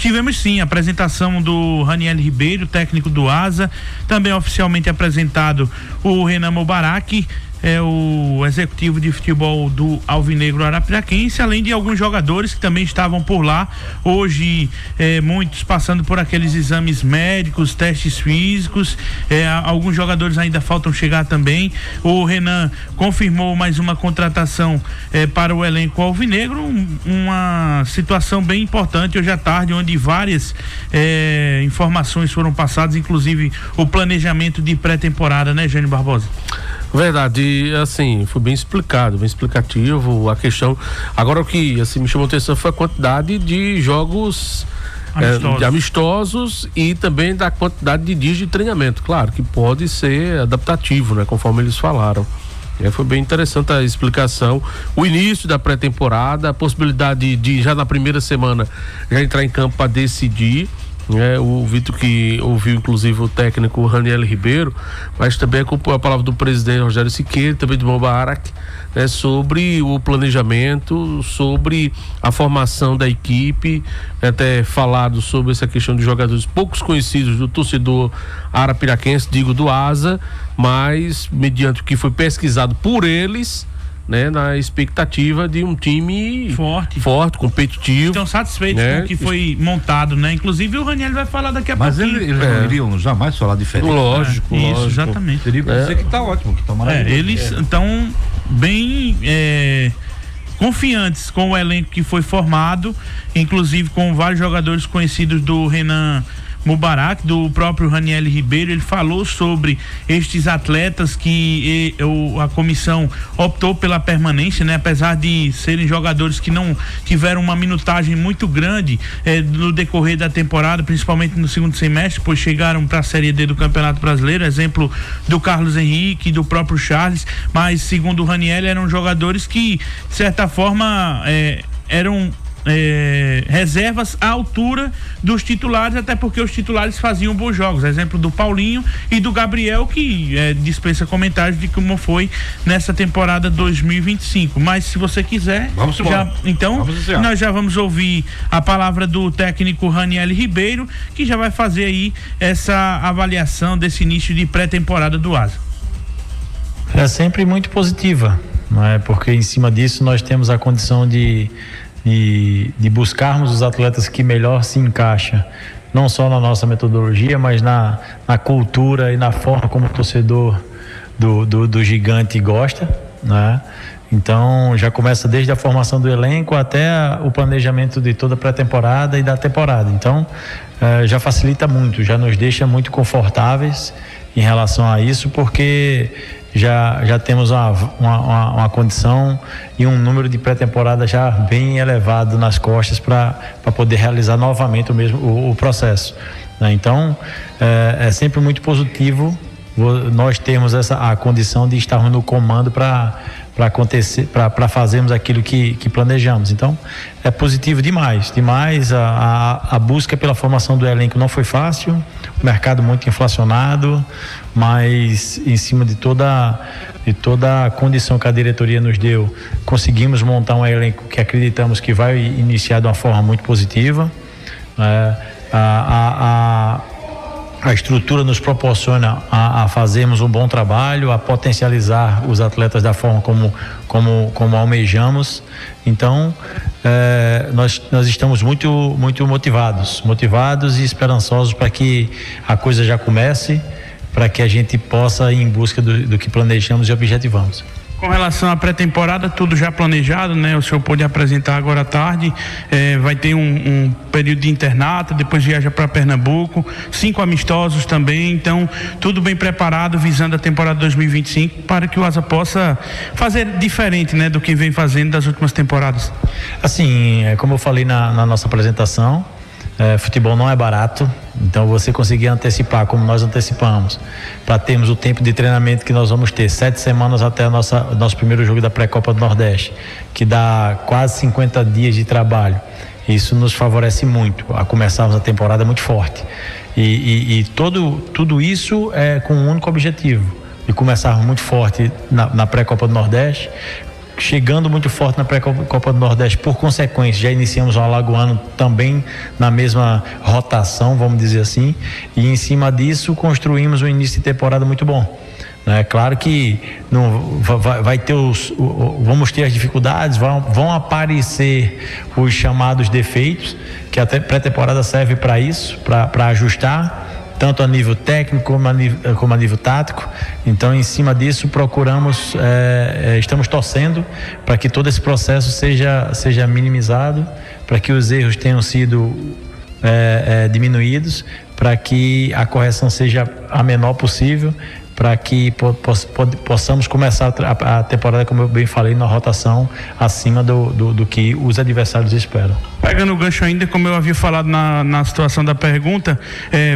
Tivemos sim a apresentação do Raniel Ribeiro, técnico do Asa, também oficialmente apresentado o Renan Mubarak, o executivo de futebol do Alvinegro Arapiraquense, além de alguns jogadores que também estavam por lá. Hoje, muitos passando por aqueles exames médicos, testes físicos, alguns jogadores ainda faltam chegar também. O Renan confirmou mais uma contratação para o elenco alvinegro, uma situação bem importante hoje à tarde, onde várias informações foram passadas, inclusive o planejamento de pré-temporada, né, Jânio Barbosa? Verdade, assim, foi bem explicado, bem explicativo a questão. Agora, o que assim me chamou a atenção foi a quantidade de jogos amistosos e também da quantidade de dias de treinamento. Claro que pode ser adaptativo, né, conforme eles falaram. Foi bem interessante a explicação, o início da pré-temporada, a possibilidade de já na primeira semana já entrar em campo para decidir. O Vitor que ouviu inclusive o técnico Raniel Ribeiro, mas também acompanhou a palavra do presidente Rogério Siqueira, também do Mubarak, sobre o planejamento, sobre a formação da equipe, até falado sobre essa questão de jogadores poucos conhecidos do torcedor arapiraquense, digo do Asa, mas mediante o que foi pesquisado por eles, na expectativa de um time forte, competitivo. Estão satisfeitos com o que foi montado, né? Inclusive o Raniel vai falar daqui a pouquinho. Mas eles não iriam jamais falar diferente. Lógico. Isso, exatamente. Teria que dizer que tá ótimo, que tá maravilhoso. Eles estão bem confiantes com o elenco que foi formado, inclusive com vários jogadores conhecidos do Renan Mubarak, do próprio Raniel Ribeiro. Ele falou sobre estes atletas que a comissão optou pela permanência, né? Apesar de serem jogadores que não tiveram uma minutagem muito grande no decorrer da temporada, principalmente no segundo semestre, pois chegaram para a Série D do Campeonato Brasileiro, exemplo do Carlos Henrique, do próprio Charles, mas segundo o Raniel eram jogadores que, de certa forma, eram reservas à altura dos titulares, até porque os titulares faziam bons jogos, exemplo do Paulinho e do Gabriel, que dispensa comentários de como foi nessa temporada 2025. Mas se você quiser, nós já vamos ouvir a palavra do técnico Raniel Ribeiro, que já vai fazer aí essa avaliação desse início de pré-temporada do Asa. É sempre muito positiva, não é? Porque em cima disso nós temos a condição de buscarmos os atletas que melhor se encaixam, não só na nossa metodologia, mas na cultura e na forma como o torcedor do Gigante gosta, né? Então já começa desde a formação do elenco até o planejamento de toda a pré-temporada e da temporada. Então já facilita muito, já nos deixa muito confortáveis em relação a isso, porque já temos uma condição e um número de pré-temporada já bem elevado nas costas para poder realizar novamente o processo, né? Então é sempre muito positivo nós termos a condição de estarmos no comando para fazermos aquilo que planejamos. Então é positivo demais. A busca pela formação do elenco não foi fácil, o mercado muito inflacionado, mas em cima de toda a condição que a diretoria nos deu, conseguimos montar um elenco que acreditamos que vai iniciar de uma forma muito positiva. A estrutura nos proporciona a fazermos um bom trabalho, a potencializar os atletas da forma como almejamos. Então nós estamos muito motivados e esperançosos para que a coisa já comece, para que a gente possa ir em busca do que planejamos e objetivamos. Com relação à pré-temporada, tudo já planejado, né? O senhor pôde apresentar agora à tarde, vai ter um período de internato, depois viaja para Pernambuco, 5 amistosos também, então tudo bem preparado visando a temporada 2025 para que o Asa possa fazer diferente, né, do que vem fazendo das últimas temporadas. Assim, como eu falei na nossa apresentação, futebol não é barato, então você conseguir antecipar como nós antecipamos, para termos o tempo de treinamento que nós vamos ter, 7 semanas até o nosso primeiro jogo da pré-copa do Nordeste, que dá quase 50 dias de trabalho. Isso nos favorece muito a começarmos a temporada muito forte e tudo isso é com um único objetivo, de começarmos muito forte na pré-copa do Nordeste, chegando muito forte na pré-Copa do Nordeste, por consequência, já iniciamos o Alagoano também na mesma rotação, vamos dizer assim, e em cima disso construímos um início de temporada muito bom. É claro que não vai ter vamos ter as dificuldades, vão aparecer os chamados defeitos, que a pré-temporada serve para isso, para ajustar, tanto a nível técnico como a nível tático. Então, em cima disso, estamos torcendo para que todo esse processo seja minimizado, para que os erros tenham sido diminuídos, para que a correção seja a menor possível, para que possamos começar a temporada, como eu bem falei, na rotação acima do que os adversários esperam. Pegando o gancho ainda, como eu havia falado na situação da pergunta,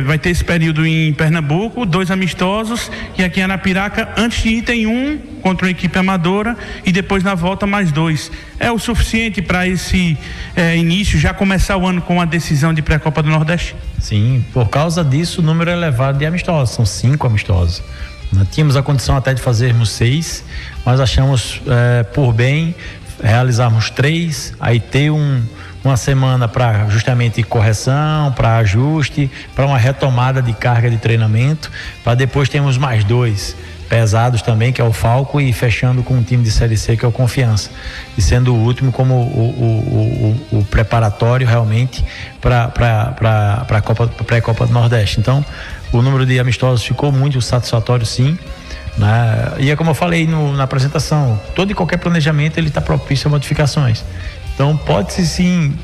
vai ter esse período em Pernambuco, 2 amistosos, e aqui em Arapiraca, antes de ir, tem um contra uma equipe amadora e depois na volta mais 2. É o suficiente para esse início, já começar o ano com a decisão de pré-Copa do Nordeste? Sim, por causa disso o número é elevado de amistosos, são 5 amistosos. Nós tínhamos a condição até de fazermos 6, mas achamos por bem realizarmos 3, aí ter uma semana para justamente correção, para ajuste, para uma retomada de carga de treinamento, para depois termos mais 2 pesados também, que é o Falco, e fechando com um time de Série C, que é o Confiança, e sendo o último como o preparatório realmente para a pré-Copa do Nordeste. Então, o número de amistosos ficou muito satisfatório, sim, né? E é como eu falei na apresentação, todo e qualquer planejamento ele está propício a modificações. Então, pode-se sim,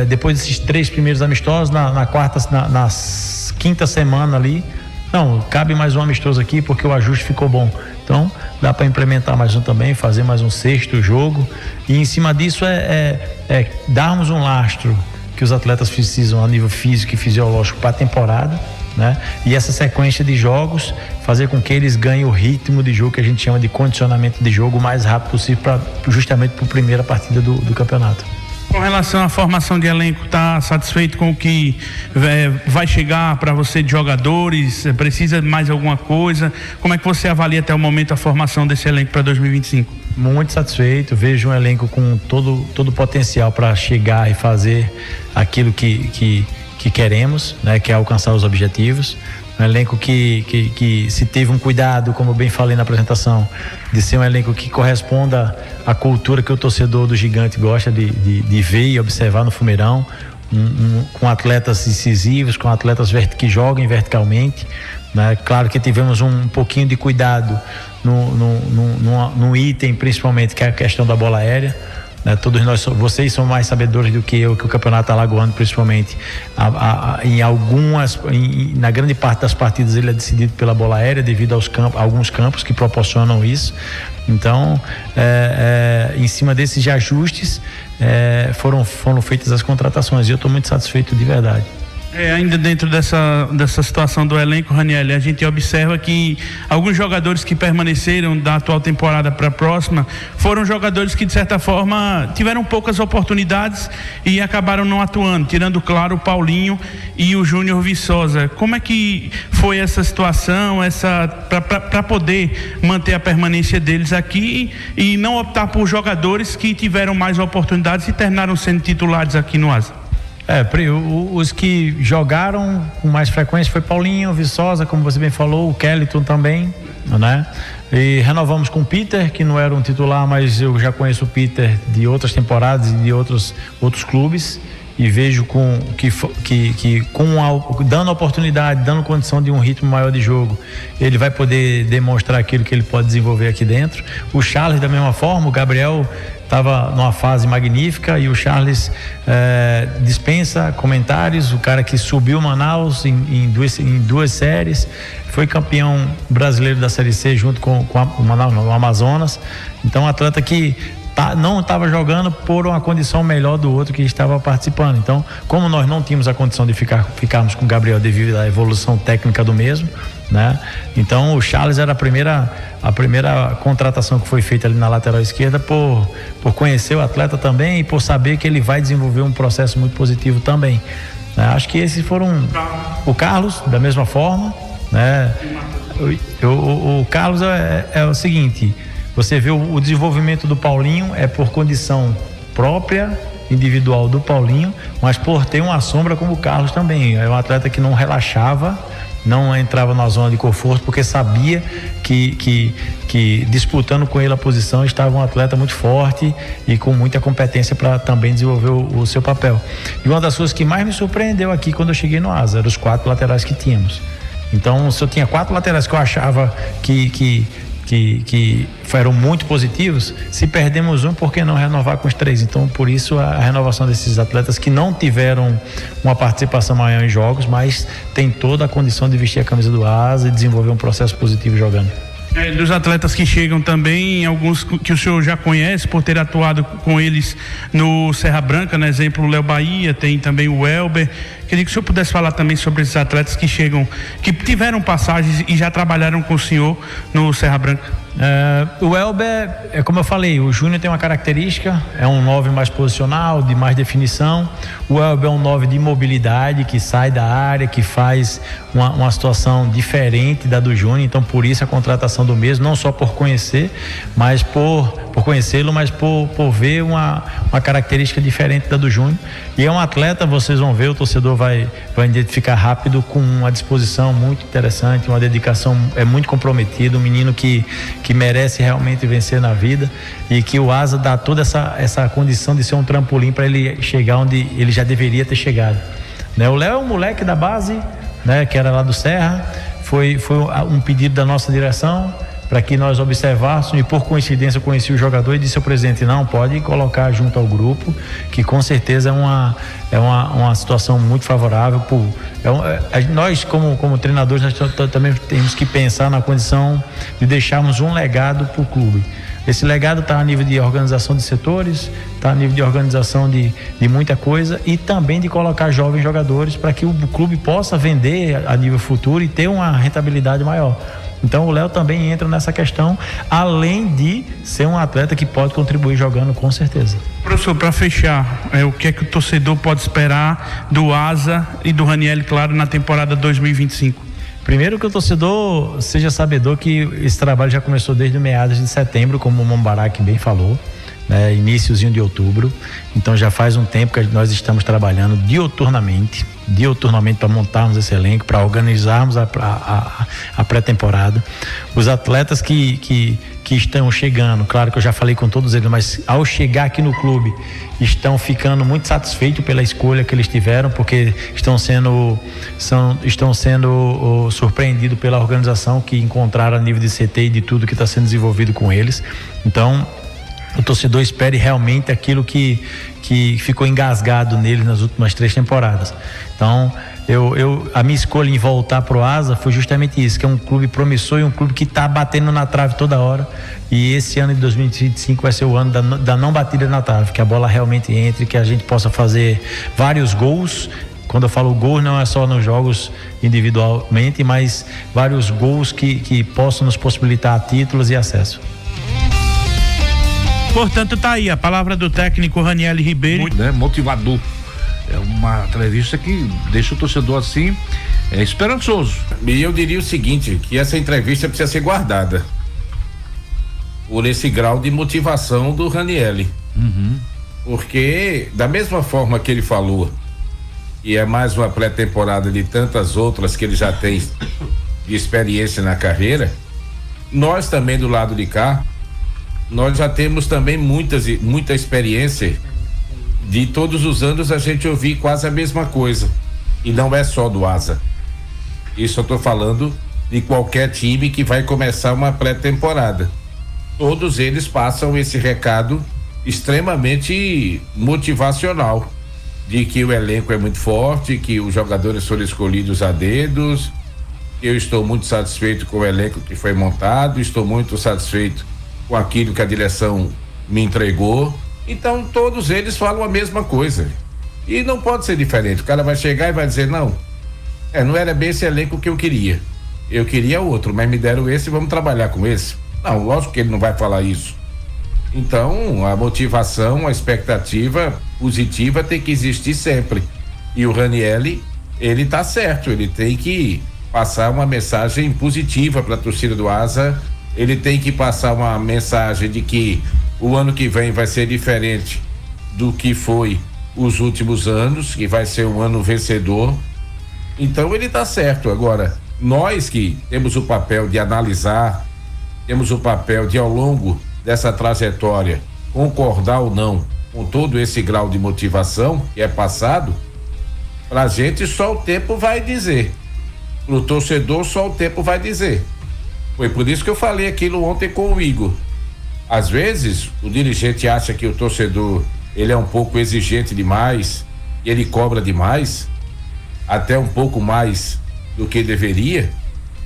depois desses 3 primeiros amistosos, na quinta semana ali, não, cabe mais um amistoso aqui porque o ajuste ficou bom. Então, dá para implementar mais um também, fazer mais um 6º jogo, e em cima disso darmos um lastro que os atletas precisam a nível físico e fisiológico para a temporada, né? E essa sequência de jogos fazer com que eles ganhem o ritmo de jogo que a gente chama de condicionamento de jogo o mais rápido possível, justamente para a primeira partida do campeonato. Com relação à formação de elenco, está satisfeito com o que vai chegar para você de jogadores? Precisa de mais alguma coisa? Como é que você avalia até o momento a formação desse elenco para 2025? Muito satisfeito, vejo um elenco com todo o potencial para chegar e fazer aquilo que queremos, né, que é alcançar os objetivos. Um elenco que se teve um cuidado, como eu bem falei na apresentação, de ser um elenco que corresponda à cultura que o torcedor do Gigante gosta de ver e observar no Fumeirão, com atletas incisivos, com atletas que joguem verticalmente, né? Claro que tivemos um pouquinho de cuidado no item, principalmente, que é a questão da bola aérea. Todos vocês são mais sabedores do que eu, que o Campeonato Alagoano, principalmente, na grande parte das partidas ele é decidido pela bola aérea, devido a alguns campos que proporcionam isso. Então, em cima desses ajustes, foram feitas as contratações, e eu estou muito satisfeito de verdade. Ainda dentro dessa situação do elenco, Raniel, a gente observa que alguns jogadores que permaneceram da atual temporada para a próxima foram jogadores que, de certa forma, tiveram poucas oportunidades e acabaram não atuando, tirando, claro, o Paulinho e o Júnior Viçosa. Como é que foi essa situação, para poder manter a permanência deles aqui e não optar por jogadores que tiveram mais oportunidades e terminaram sendo titulares aqui no Asa? Os que jogaram com mais frequência foi Paulinho, Viçosa, como você bem falou, o Kellyton também, né? E renovamos com o Peter, que não era um titular, mas eu já conheço o Peter de outras temporadas e de outros clubes, e vejo dando oportunidade, dando condição de um ritmo maior de jogo, ele vai poder demonstrar aquilo que ele pode desenvolver aqui dentro. O Charles, da mesma forma, o Gabriel estava numa fase magnífica, e o Charles dispensa comentários, o cara que subiu Manaus em duas séries, foi campeão brasileiro da Série C junto com o Manaus, no Amazonas. Então, um atleta que não estava jogando por uma condição melhor do outro que estava participando. Então, como nós não tínhamos a condição de ficarmos com o Gabriel devido à evolução técnica do mesmo, né? Então, o Charles era a primeira contratação que foi feita ali na lateral esquerda por conhecer o atleta também e por saber que ele vai desenvolver um processo muito positivo também, né? Acho que esses foram o Carlos, da mesma forma, né? O Carlos é o seguinte: Você vê o desenvolvimento do Paulinho é por condição própria, individual do Paulinho, mas por ter uma sombra como o Carlos também. É um atleta que não relaxava, não entrava na zona de conforto, porque sabia que disputando com ele a posição estava um atleta muito forte e com muita competência para também desenvolver o seu papel. E uma das coisas que mais me surpreendeu aqui quando eu cheguei no Asa eram os 4 laterais que tínhamos. Então, se eu tinha 4 laterais que eu achava que foram muito positivos, se perdemos um, por que não renovar com os 3? Então, por isso a renovação desses atletas que não tiveram uma participação maior em jogos, mas tem toda a condição de vestir a camisa do Asa e desenvolver um processo positivo jogando. Dos atletas que chegam também, alguns que o senhor já conhece por ter atuado com eles no Serra Branca, no exemplo o Léo Bahia, tem também o Elber. Queria que o senhor pudesse falar também sobre esses atletas que chegam, que tiveram passagens e já trabalharam com o senhor no Serra Branca. O Elber, como eu falei, o Júnior tem uma característica, é um 9 mais posicional, de mais definição. O Elber é um 9 de mobilidade, que sai da área, que faz uma situação diferente da do Júnior. Então, por isso a contratação do mesmo, não só por conhecer, mas por conhecê-lo, mas por ver uma característica diferente da do Júnior. E é um atleta, vocês vão ver, o torcedor vai identificar rápido, com uma disposição muito interessante, uma dedicação, é muito comprometido, um menino que merece realmente vencer na vida, e que o Asa dá toda essa condição de ser um trampolim para ele chegar onde ele já deveria ter chegado, né? O Léo é um moleque da base, né, que era lá do Serra, foi um pedido da nossa direção para que nós observássemos, e por coincidência eu conheci o jogador e disse ao presidente: não, pode colocar junto ao grupo, que com certeza é uma situação muito favorável. Nós como treinadores, nós também temos que pensar na condição de deixarmos um legado para o clube. Esse legado está a nível de organização de setores, está a nível de organização de muita coisa, e também de colocar jovens jogadores para que o clube possa vender a nível futuro e ter uma rentabilidade maior. Então o Léo também entra nessa questão, além de ser um atleta que pode contribuir jogando, com certeza. Professor, para fechar, o que é que o torcedor pode esperar do Asa e do Ranielli, claro, na temporada 2025? Primeiro, que o torcedor seja sabedor que esse trabalho já começou desde meados de setembro, como o Mombarak bem falou, né, iniciozinho de outubro. Então já faz um tempo que nós estamos trabalhando dioturnamente para montarmos esse elenco, para organizarmos a pré-temporada. Os atletas que estão chegando, claro que eu já falei com todos eles, mas ao chegar aqui no clube estão ficando muito satisfeitos pela escolha que eles tiveram, porque estão sendo surpreendidos pela organização que encontraram a nível de CT e de tudo que está sendo desenvolvido com eles. Então o torcedor espere realmente aquilo que ficou engasgado nele nas últimas 3 temporadas. Então, a minha escolha em voltar pro Asa foi justamente isso, que é um clube promissor e um clube que está batendo na trave toda hora. E esse ano de 2025 vai ser o ano da não batida na trave, que a bola realmente entre, que a gente possa fazer vários gols. Quando eu falo gol, não é só nos jogos individualmente, mas vários gols que possam nos possibilitar títulos e acesso. Portanto, tá aí a palavra do técnico Ranielli Ribeiro. Muito, né? Motivador. É uma entrevista que deixa o torcedor assim, esperançoso. E eu diria o seguinte, que essa entrevista precisa ser guardada por esse grau de motivação do Ranielli. Porque da mesma forma que ele falou, e é mais uma pré-temporada de tantas outras que ele já tem de experiência na carreira, nós também do lado de cá, nós já temos também muita experiência de todos os anos a gente ouvir quase a mesma coisa, e não é só do Asa. Isso eu tô falando de qualquer time que vai começar uma pré-temporada. Todos eles passam esse recado extremamente motivacional, de que o elenco é muito forte, que os jogadores foram escolhidos a dedos. Eu estou muito satisfeito com o elenco que foi montado, estou muito satisfeito com aquilo que a direção me entregou. Então todos eles falam a mesma coisa, e não pode ser diferente. O cara vai chegar e vai dizer: não era bem esse elenco que eu queria outro, mas me deram esse, vamos trabalhar com esse. Não, lógico que ele não vai falar isso. Então a motivação, a expectativa positiva tem que existir sempre, e o Ranielli, ele tá certo, ele tem que passar uma mensagem positiva para a torcida do Asa ele tem que passar uma mensagem de que o ano que vem vai ser diferente do que foi os últimos anos, que vai ser um ano vencedor. Então ele está certo. Agora, nós que temos o papel de analisar, temos o papel de, ao longo dessa trajetória, concordar ou não com todo esse grau de motivação que é passado, pra gente só o tempo vai dizer. Pro torcedor só o tempo vai dizer. Foi por isso que eu falei aquilo ontem com o Igor. Às vezes, o dirigente acha que o torcedor, ele é um pouco exigente demais, ele cobra demais, até um pouco mais do que deveria,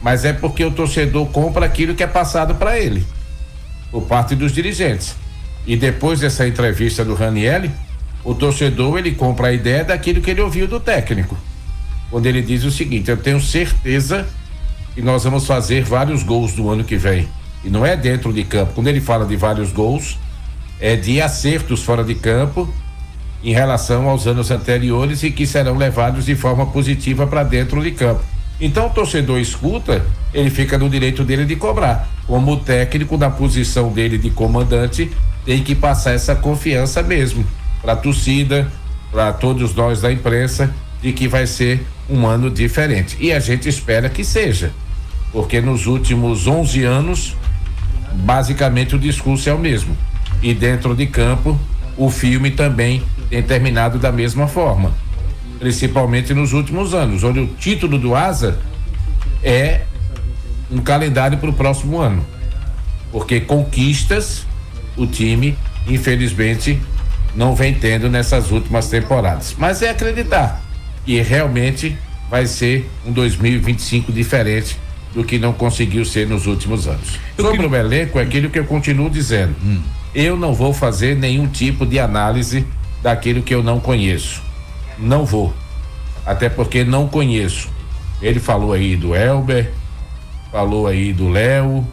mas é porque o torcedor compra aquilo que é passado para ele, por parte dos dirigentes. E depois dessa entrevista do Ranieri, o torcedor, ele compra a ideia daquilo que ele ouviu do técnico, quando ele diz o seguinte: eu tenho certeza que nós vamos fazer vários gols no ano que vem. E não é dentro de campo. Quando ele fala de vários gols, é de acertos fora de campo em relação aos anos anteriores e que serão levados de forma positiva para dentro de campo. Então o torcedor escuta, ele fica no direito dele de cobrar. Como o técnico, na posição dele de comandante, tem que passar essa confiança mesmo para a torcida, para todos nós da imprensa, de que vai ser um ano diferente. E a gente espera que seja, porque nos últimos 11 anos, basicamente o discurso é o mesmo. E dentro de campo, o filme também tem terminado da mesma forma, principalmente nos últimos anos, onde o título do Asa é um calendário para o próximo ano, porque conquistas o time, infelizmente, não vem tendo nessas últimas temporadas. Mas é acreditar que realmente vai ser um 2025 diferente do que não conseguiu ser nos últimos anos. Sobre o elenco, é aquilo que eu continuo dizendo. Eu não vou fazer nenhum tipo de análise daquilo que eu não conheço. Não vou. Até porque não conheço. Ele falou aí do Elber, falou aí do Léo,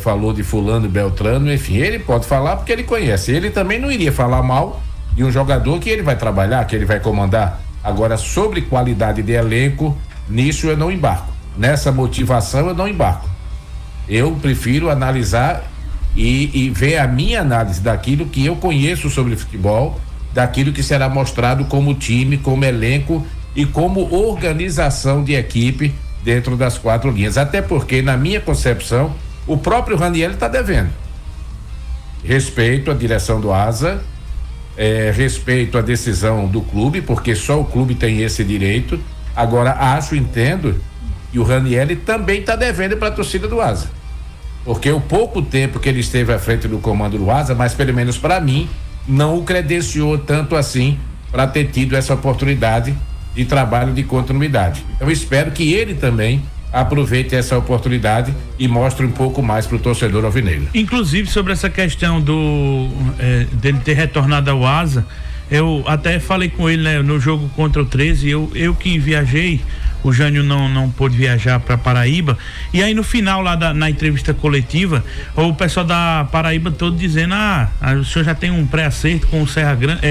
falou de fulano e Beltrano, enfim, ele pode falar porque ele conhece. Ele também não iria falar mal de um jogador que ele vai trabalhar, que ele vai comandar. Agora, sobre qualidade de elenco, nisso eu não embarco. Nessa motivação eu não embarco. Eu prefiro analisar e ver a minha análise daquilo que eu conheço sobre futebol, daquilo que será mostrado como time, como elenco e como organização de equipe dentro das 4 linhas. Até porque, na minha concepção, o próprio Ranieri está devendo. Respeito a direção do Asa, respeito a decisão do clube, porque só o clube tem esse direito. Agora, entendo, e o Ranieri também está devendo para a torcida do Asa, porque o pouco tempo que ele esteve à frente do comando do Asa, mas pelo menos para mim, não o credenciou tanto assim para ter tido essa oportunidade de trabalho de continuidade. Então espero que ele também aproveite essa oportunidade e mostre um pouco mais para o torcedor alvinegro. Inclusive, sobre essa questão dele ter retornado ao Asa, eu até falei com ele, né, no jogo contra o 13, eu que viajei, o Jânio não pôde viajar para Paraíba, e aí no final lá na entrevista coletiva, o pessoal da Paraíba todo dizendo: o senhor já tem um pré-acerto com o Serra Branca,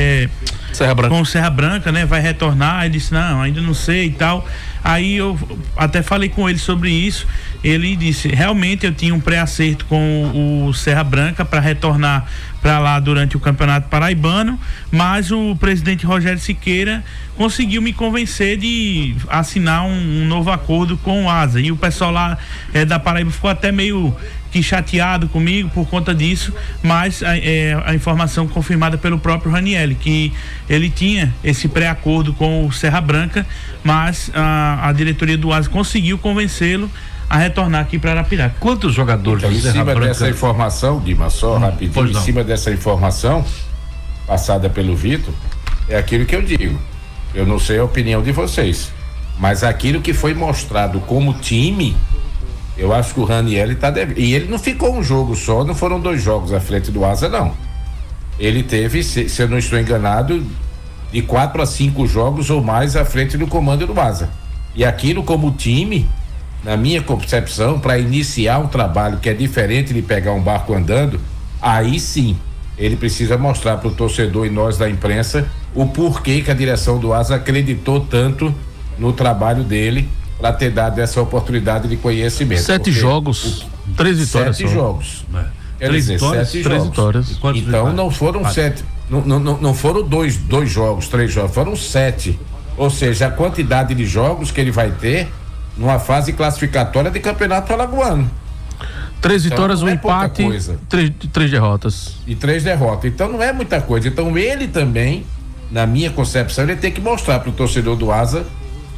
com o Serra Branca, né? Vai retornar. Ele disse: não, ainda não sei e tal. Aí eu até falei com ele sobre isso. Ele disse: realmente eu tinha um pré-acerto com o Serra Branca para retornar para lá durante o Campeonato Paraibano, mas o presidente Rogério Siqueira conseguiu me convencer de assinar um novo acordo com o Asa. E o pessoal lá da Paraíba ficou até meio que chateado comigo por conta disso, mas a informação confirmada pelo próprio Ranieri, que ele tinha esse pré-acordo com o Serra Branca, mas a diretoria do Asa conseguiu convencê-lo a retornar aqui para Arapiraca. Quantos jogadores em cima dessa informação, Dima, só rapidinho, em cima dessa informação passada pelo Vitor, é aquilo que eu digo. Eu não sei a opinião de vocês, mas aquilo que foi mostrado como time, eu acho que o Ranieri tá devendo. E ele não ficou um jogo só, não foram 2 jogos à frente do Asa, não. Ele teve, se eu não estou enganado, de 4 a 5 jogos ou mais à frente do comando do Asa. E aquilo como time, na minha concepção, para iniciar um trabalho que é diferente de pegar um barco andando, aí sim, ele precisa mostrar para o torcedor e nós da imprensa o porquê que a direção do Asa acreditou tanto no trabalho dele para ter dado essa oportunidade de conhecimento. 7 jogos. 3 vitórias 7 jogos. Quer dizer, 7 3 vitórias. Então não foram 7, não foram 2 jogos, 3 jogos, foram 7. Ou seja, a quantidade de jogos que ele vai ter numa fase classificatória de campeonato alagoano. 3 vitórias, um empate, 3 derrotas. E 3 derrotas. Então não é muita coisa. Então ele também, na minha concepção, ele tem que mostrar para o torcedor do Asa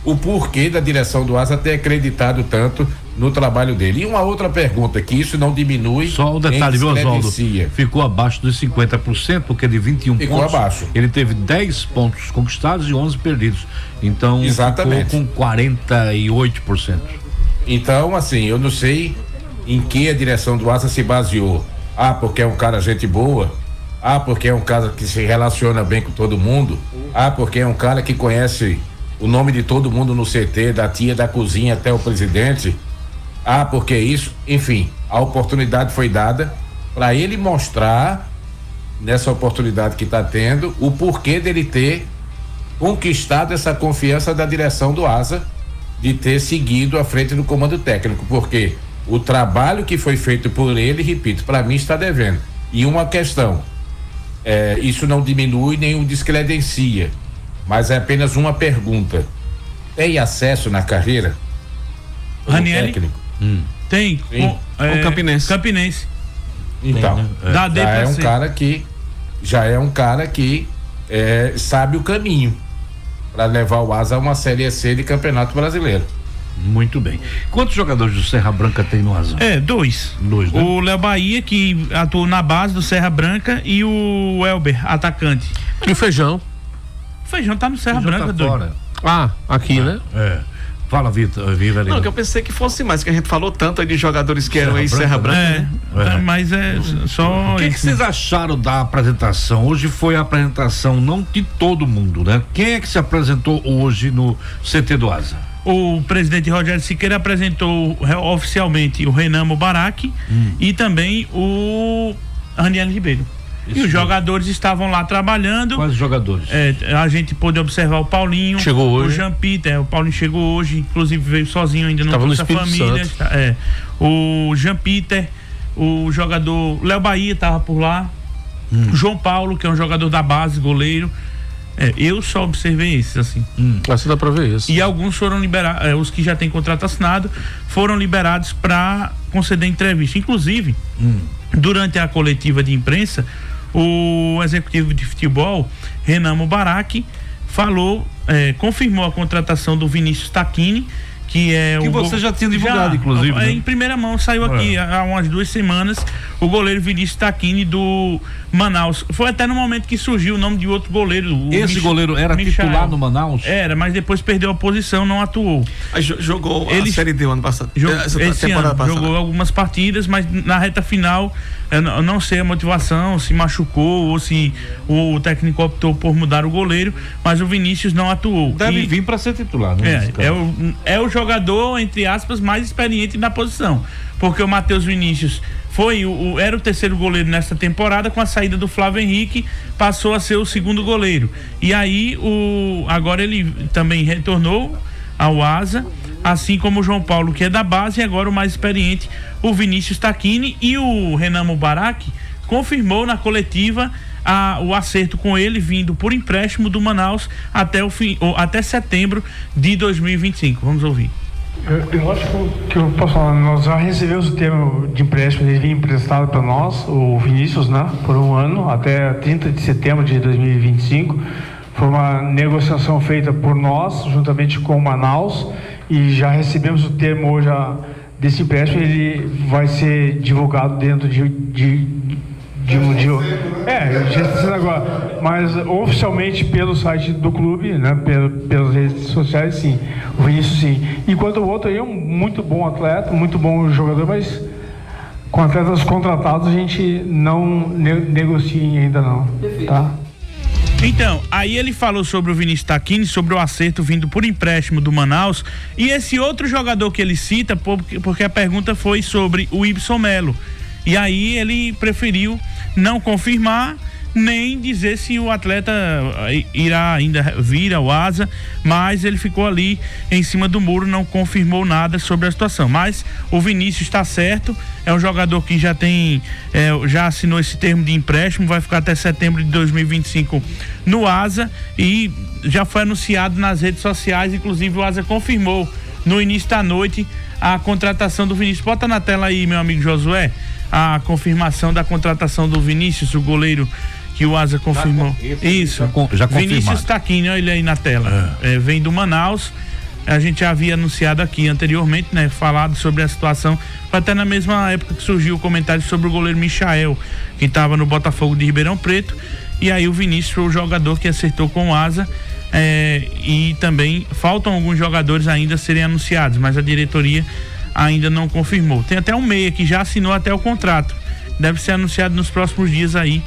o porquê da direção do Asa ter acreditado tanto no trabalho dele. E uma outra pergunta, que isso não diminui. Só um detalhe, viu, Oswaldo? Ficou abaixo dos 50%, porque de 21 ficou pontos, abaixo. Ele teve 10 pontos conquistados e 11 perdidos. Então, exatamente, ficou com 48%. Então, assim, eu não sei em que a direção do Asa se baseou. Porque é um cara gente boa. Porque é um cara que se relaciona bem com todo mundo. Porque é um cara que conhece o nome de todo mundo no CT, da tia da cozinha até o presidente. Porque isso, enfim, a oportunidade foi dada para ele mostrar, nessa oportunidade que está tendo, o porquê dele ter conquistado essa confiança da direção do Asa, de ter seguido à frente do comando técnico, porque o trabalho que foi feito por ele, repito, para mim está devendo. E uma questão, isso não diminui nem o descredencia, mas é apenas uma pergunta: tem acesso na carreira? Ranieri? Tem. Com Campinense. Então, já é um cara que sabe o caminho para levar o Asa a uma Série C de Campeonato Brasileiro. Muito bem. Quantos jogadores do Serra Branca tem no Asa? 2. 2, né? O Léo Bahia, que atuou na base do Serra Branca, e o Elber, atacante. E o Feijão? O Feijão tá no Serra Branca, tá fora. Aqui, né? Fala, Vitor. Não, que eu pensei que fosse mais, que a gente falou tanto aí de jogadores que eram ex-Serra Branca. Mas só. O que vocês acharam da apresentação? Hoje foi a apresentação não de todo mundo, né? Quem é que se apresentou hoje no CT do Asa? O presidente Rogério Siqueira apresentou oficialmente o Renan Mubarak e também o Raniel Ribeiro. E os jogadores estavam lá trabalhando. Quais jogadores? A gente pôde observar o Paulinho. Chegou hoje. O Jean Peter. O Paulinho chegou hoje, inclusive veio sozinho, ainda não trouxe a família. O Jean Peter, o jogador Léo Bahia estava por lá. O João Paulo, que é um jogador da base, goleiro. Eu só observei esses, assim. Assim dá pra ver isso. E alguns foram liberados, os que já têm contrato assinado, foram liberados para conceder entrevista. Inclusive, durante a coletiva de imprensa, o executivo de futebol, Renan Mubarak, falou, confirmou a contratação do Vinícius Tacchini, que você já tinha divulgado, inclusive, né? Em primeira mão, saiu aqui há umas 2 semanas, o goleiro Vinícius Tacchini do Manaus. Foi até no momento que surgiu o nome de outro goleiro. Esse goleiro era titular no Manaus? Era, mas depois perdeu a posição, não atuou. Jogou a Série D o ano passado. Esse ano, jogou algumas partidas, mas na reta final, eu não sei a motivação, se machucou ou se o técnico optou por mudar o goleiro, mas o Vinícius não atuou. Deve vir para ser titular, né? É o jogador, entre aspas, mais experiente na posição, porque o Matheus Vinícius era o terceiro goleiro nessa temporada. Com a saída do Flávio Henrique, passou a ser o segundo goleiro, e aí agora ele também retornou ao Asa, assim como o João Paulo, que é da base, e agora o mais experiente, o Vinícius Tacchini. E o Renan Mubarak confirmou na coletiva o acerto com ele, vindo por empréstimo do Manaus até setembro de 2025. Vamos ouvir. Eu acho que eu posso falar, nós já recebemos o termo de empréstimo, ele vinha emprestado para nós, o Vinícius, né, por 1 ano, até 30 de setembro de 2025. Foi uma negociação feita por nós, juntamente com o Manaus, e já recebemos o termo hoje desse empréstimo. Ele vai ser divulgado dentro de um dia. Já está sendo agora, mas oficialmente pelo site do clube, né, pelas redes sociais, sim. O Vinícius, sim. Enquanto o outro aí é um muito bom atleta, muito bom jogador, mas com atletas contratados a gente não negocia ainda não, tá? Então, aí ele falou sobre o Vinícius Tacchini, sobre o acerto vindo por empréstimo do Manaus, e esse outro jogador que ele cita, porque a pergunta foi sobre o Ibson Melo, e aí ele preferiu não confirmar, nem dizer se o atleta irá ainda vir ao Asa, mas ele ficou ali em cima do muro, não confirmou nada sobre a situação. Mas o Vinícius está certo, é um jogador que já assinou esse termo de empréstimo, vai ficar até setembro de 2025 no Asa e já foi anunciado nas redes sociais, inclusive o Asa confirmou no início da noite a contratação do Vinícius. Bota na tela aí, meu amigo Josué, a confirmação da contratação do Vinícius, o goleiro que o Asa confirmou. Isso, já Vinícius está aqui, né? Ele aí na tela. Vem do Manaus. A gente já havia anunciado aqui anteriormente, né? Falado sobre a situação. Foi até na mesma época que surgiu o comentário sobre o goleiro Michael, que estava no Botafogo de Ribeirão Preto. E aí o Vinícius foi o jogador que acertou com o Asa. E também faltam alguns jogadores ainda a serem anunciados, mas a diretoria ainda não confirmou. Tem até um meia que já assinou até o contrato. Deve ser anunciado nos próximos dias aí,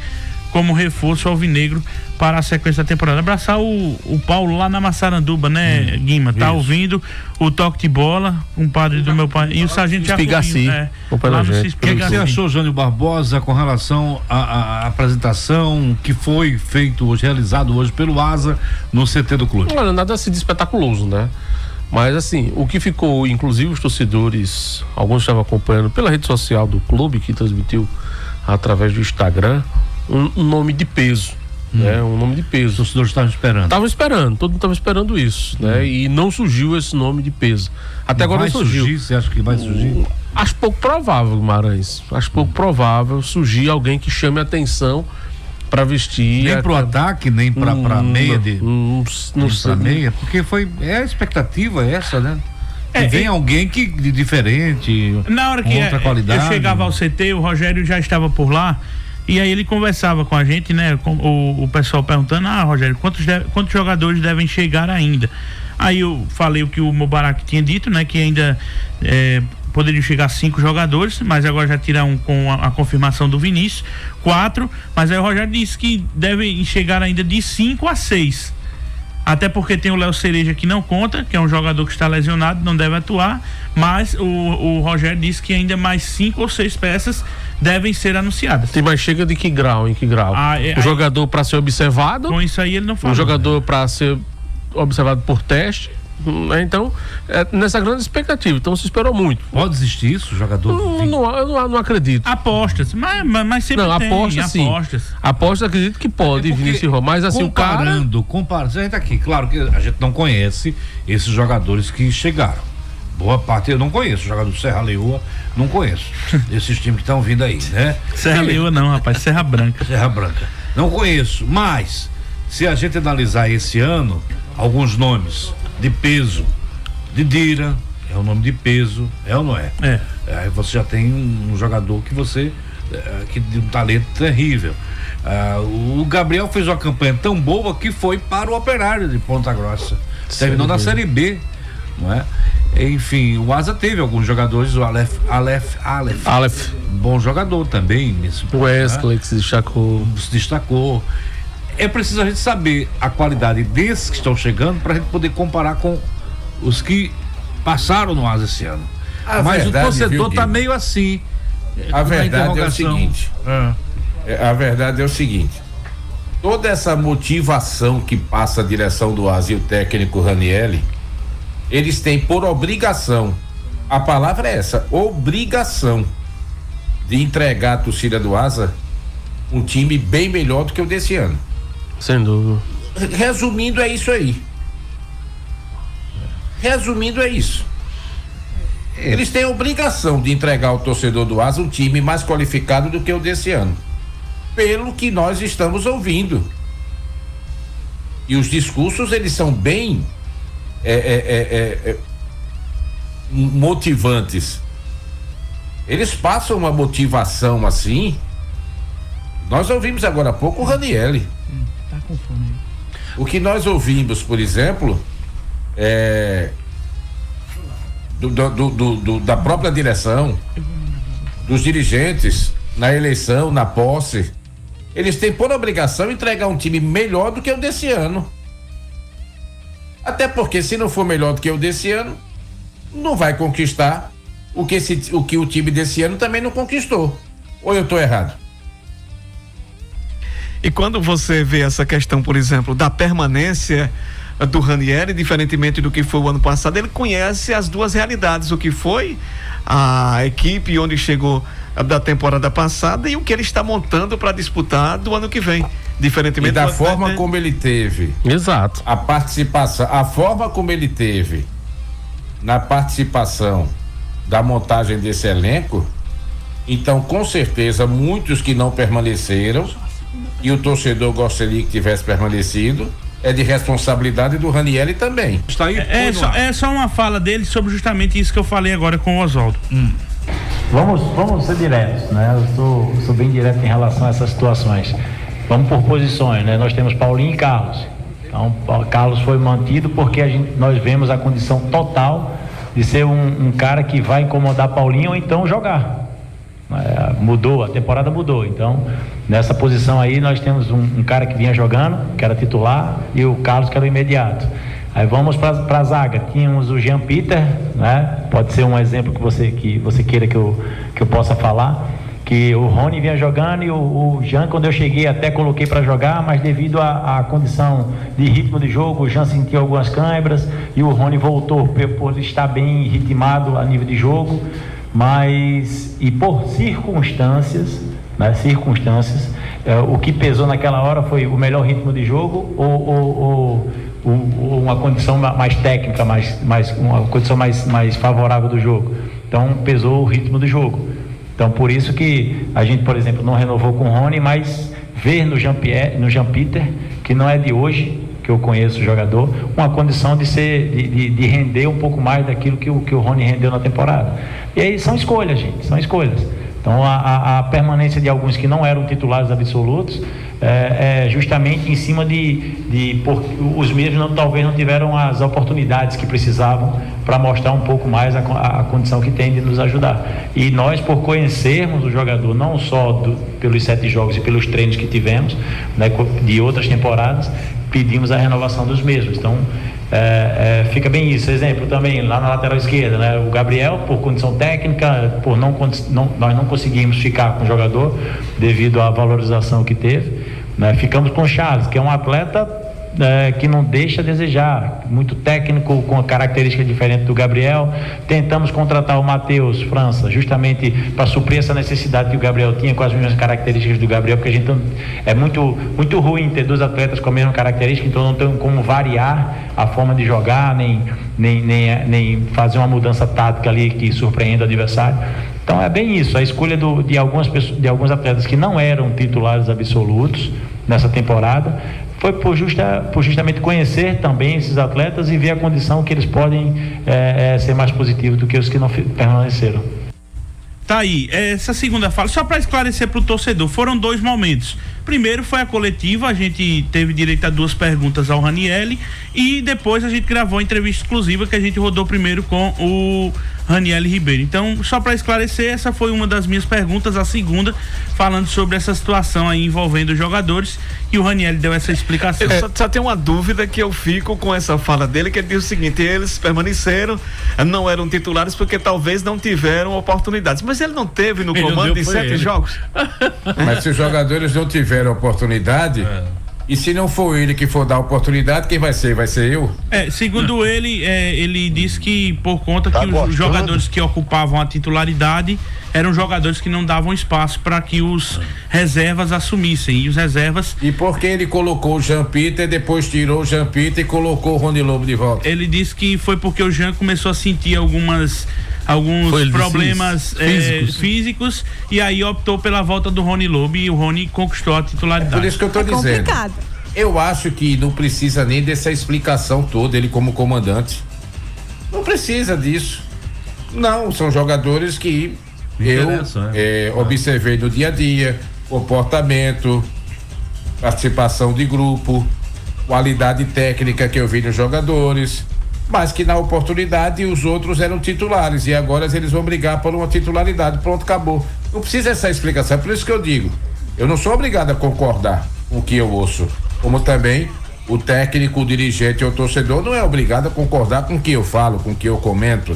como reforço alvinegro para a sequência da temporada. Abraçar o Paulo lá na Massaranduba, né, Guima? Tá ouvindo o toque de bola, um padre do meu pai. E o sargento Espigaci. O que você achou, Jânio Barbosa, com relação à apresentação que foi feito hoje, realizado hoje pelo Asa no CT do clube? Olha, nada assim de espetaculoso, né? Mas assim, o que ficou, inclusive os torcedores, alguns estavam acompanhando pela rede social do clube, que transmitiu através do Instagram, um nome de peso, né? Um nome de peso. Os torcedores estavam esperando. Todo mundo estava esperando isso, né? E não surgiu esse nome de peso. Até agora não surgiu. Você acha que vai surgir? Acho pouco provável, Guimarães. Acho pouco provável surgir alguém que chame a atenção para vestir. Nem pro ataque, nem pra meia de. Não sei. Meia, porque a expectativa é essa, né? Vem alguém que de diferente. Na hora que outra qualidade. Eu chegava ao CT, o Rogério já estava por lá. E aí ele conversava com a gente, né? O pessoal perguntando, Rogério, quantos jogadores devem chegar ainda? Aí eu falei o que o Mubarak tinha dito, né? Que ainda poderiam chegar 5 jogadores, mas agora já tira com a confirmação do Vinícius, 4, mas aí o Rogério disse que devem chegar ainda de 5 a 6. Até porque tem o Léo Cereja que não conta, que é um jogador que está lesionado, não deve atuar, mas o Rogério disse que ainda mais 5 ou 6 peças devem ser anunciadas. Tem mais chega de que grau? Em que grau? O jogador para ser observado? Com isso aí ele não fala. O jogador para ser observado por teste? Então, nessa grande expectativa, então se esperou muito. Pode existir isso, jogador? Não acredito. Apostas, mas sempre tem apostas, sim. Apostas acredito que pode, Vinícius Rojas, mas assim comparando, a gente tá aqui, claro que a gente não conhece esses jogadores que chegaram. Boa parte eu não conheço, o jogador do Serra Leoa, não conheço. Esses times que estão vindo aí, né? Serra Leoa não, rapaz, Serra Branca. Serra Branca. Não conheço, mas se a gente analisar esse ano, alguns nomes de peso, Didira, é um nome de peso, é ou não é? Aí você já tem um jogador que de um talento terrível. O Gabriel fez uma campanha tão boa que foi para o Operário de Ponta Grossa. Terminou na Série B, não é? Enfim, o Asa teve alguns jogadores, o Aleph, bom jogador também. O Wesley, que se destacou. É preciso a gente saber a qualidade desses que estão chegando para a gente poder comparar com os que passaram no Asa esse ano. Mas verdade, o torcedor tá meio assim. A verdade é o seguinte. A verdade é o seguinte. Toda essa motivação que passa a direção do Asa e o técnico Ranieri, eles têm por obrigação, a palavra é essa, obrigação, de entregar à torcida do Asa um time bem melhor do que o desse ano. Sem dúvida. Resumindo, é isso aí. Eles têm a obrigação de entregar ao torcedor do Asa um time mais qualificado do que o desse ano, pelo que nós estamos ouvindo. E os discursos, eles são bem motivantes. Eles passam uma motivação assim. Nós ouvimos agora há pouco o Ranieri. Tá com fome. O que nós ouvimos, por exemplo, da própria direção, dos dirigentes, na eleição, na posse, eles têm por obrigação entregar um time melhor do que o desse ano. Até porque, se não for melhor do que o desse ano, não vai conquistar o que o time desse ano também não conquistou. Ou eu estou errado? E quando você vê essa questão, por exemplo, da permanência do Ranieri, diferentemente do que foi o ano passado, ele conhece as duas realidades, o que foi a equipe onde chegou da temporada passada e o que ele está montando para disputar do ano que vem, diferentemente e da forma como ele teve. Exato. A participação, a forma como ele teve na participação da montagem desse elenco, então com certeza muitos que não permaneceram e o torcedor gostaria que tivesse permanecido, é de responsabilidade do Ranieri também. Está aí, é só uma fala dele sobre justamente isso que eu falei agora com o Oswaldo. Vamos ser diretos, né? Eu sou bem direto em relação a essas situações. Vamos por posições, né? Nós temos Paulinho e Carlos. Então, Carlos foi mantido porque nós vemos a condição total de ser um cara que vai incomodar Paulinho ou então jogar. Mudou, a temporada mudou. Então, nessa posição aí, nós temos um cara que vinha jogando, que era titular, e o Carlos, que era o imediato. Aí vamos para a zaga. Tínhamos o Jean Peter, né? Pode ser um exemplo que você queira que eu possa falar. Que o Rony vinha jogando e o Jean, quando eu cheguei, até coloquei para jogar, mas devido à condição de ritmo de jogo, o Jean sentiu algumas câimbras e o Rony voltou por estar bem ritmado a nível de jogo. Mas, e por circunstâncias, né, o que pesou naquela hora foi o melhor ritmo de jogo ou uma condição mais técnica, uma condição mais favorável do jogo. Então pesou o ritmo do jogo. Então por isso que a gente, por exemplo, não renovou com o Rony, mas ver no Jean Peter, que não é de hoje que eu conheço o jogador, uma condição de render um pouco mais daquilo que o Rony rendeu na temporada. E aí são escolhas, gente, são escolhas. Então a permanência de alguns que não eram titulares absolutos é justamente em cima os mesmos talvez não tiveram as oportunidades que precisavam para mostrar um pouco mais a condição que tem de nos ajudar. E nós, por conhecermos o jogador, não só pelos 7 jogos e pelos treinos que tivemos, né, de outras temporadas, pedimos a renovação dos mesmos. Então fica bem isso. Exemplo também lá na lateral esquerda, né? O Gabriel, por condição técnica, nós não conseguimos ficar com o jogador devido à valorização que teve, né? Ficamos com o Charles, que é um atleta que não deixa a desejar, muito técnico, com a característica diferente do Gabriel. Tentamos contratar o Matheus França justamente para suprir essa necessidade que o Gabriel tinha, com as mesmas características do Gabriel, porque a gente é muito ruim ter 2 atletas com a mesma característica, então não tem como variar a forma de jogar, nem fazer uma mudança tática ali que surpreenda o adversário. Então é bem isso, a escolha de alguns atletas que não eram titulares absolutos nessa temporada foi por justamente conhecer também esses atletas e ver a condição que eles podem ser mais positivos do que os que não permaneceram. Tá aí, essa segunda fala, só para esclarecer para o torcedor, foram 2 momentos. Primeiro foi a coletiva, a gente teve direito a 2 perguntas ao Ranieri e depois a gente gravou a entrevista exclusiva que a gente rodou primeiro com o Ranieri Ribeiro. Então, só para esclarecer, essa foi uma das minhas perguntas, a segunda, falando sobre essa situação aí envolvendo os jogadores, e o Ranieri deu essa explicação. Eu só tenho uma dúvida que eu fico com essa fala dele, que ele diz o seguinte: eles permaneceram, não eram titulares porque talvez não tiveram oportunidades, mas ele não teve no comando de 7 jogos. Mas se os jogadores não tiveram oportunidade, e se não for ele que for dar oportunidade, quem vai ser? Vai ser eu? Segundo ele disse que por conta que os jogadores que ocupavam a titularidade eram jogadores que não davam espaço para que os reservas assumissem, e os reservas... E por que ele colocou o Jean Peter, depois tirou o Jean Peter e colocou o Rony Lobo de volta? Ele disse que foi porque o Jean começou a sentir alguns problemas físicos, e aí optou pela volta do Rony Lobo, e o Rony conquistou a titularidade. Por isso que eu tô dizendo. Complicado. Eu acho que não precisa nem dessa explicação toda, ele como comandante. Não precisa disso. Não, são jogadores que observei no dia a dia, comportamento, participação de grupo, qualidade técnica que eu vi nos jogadores, mas que na oportunidade os outros eram titulares e agora eles vão brigar por uma titularidade, pronto, acabou. Não precisa essa explicação, é por isso que eu digo, eu não sou obrigado a concordar com o que eu ouço, como também o técnico, o dirigente ou o torcedor não é obrigado a concordar com o que eu falo, com o que eu comento,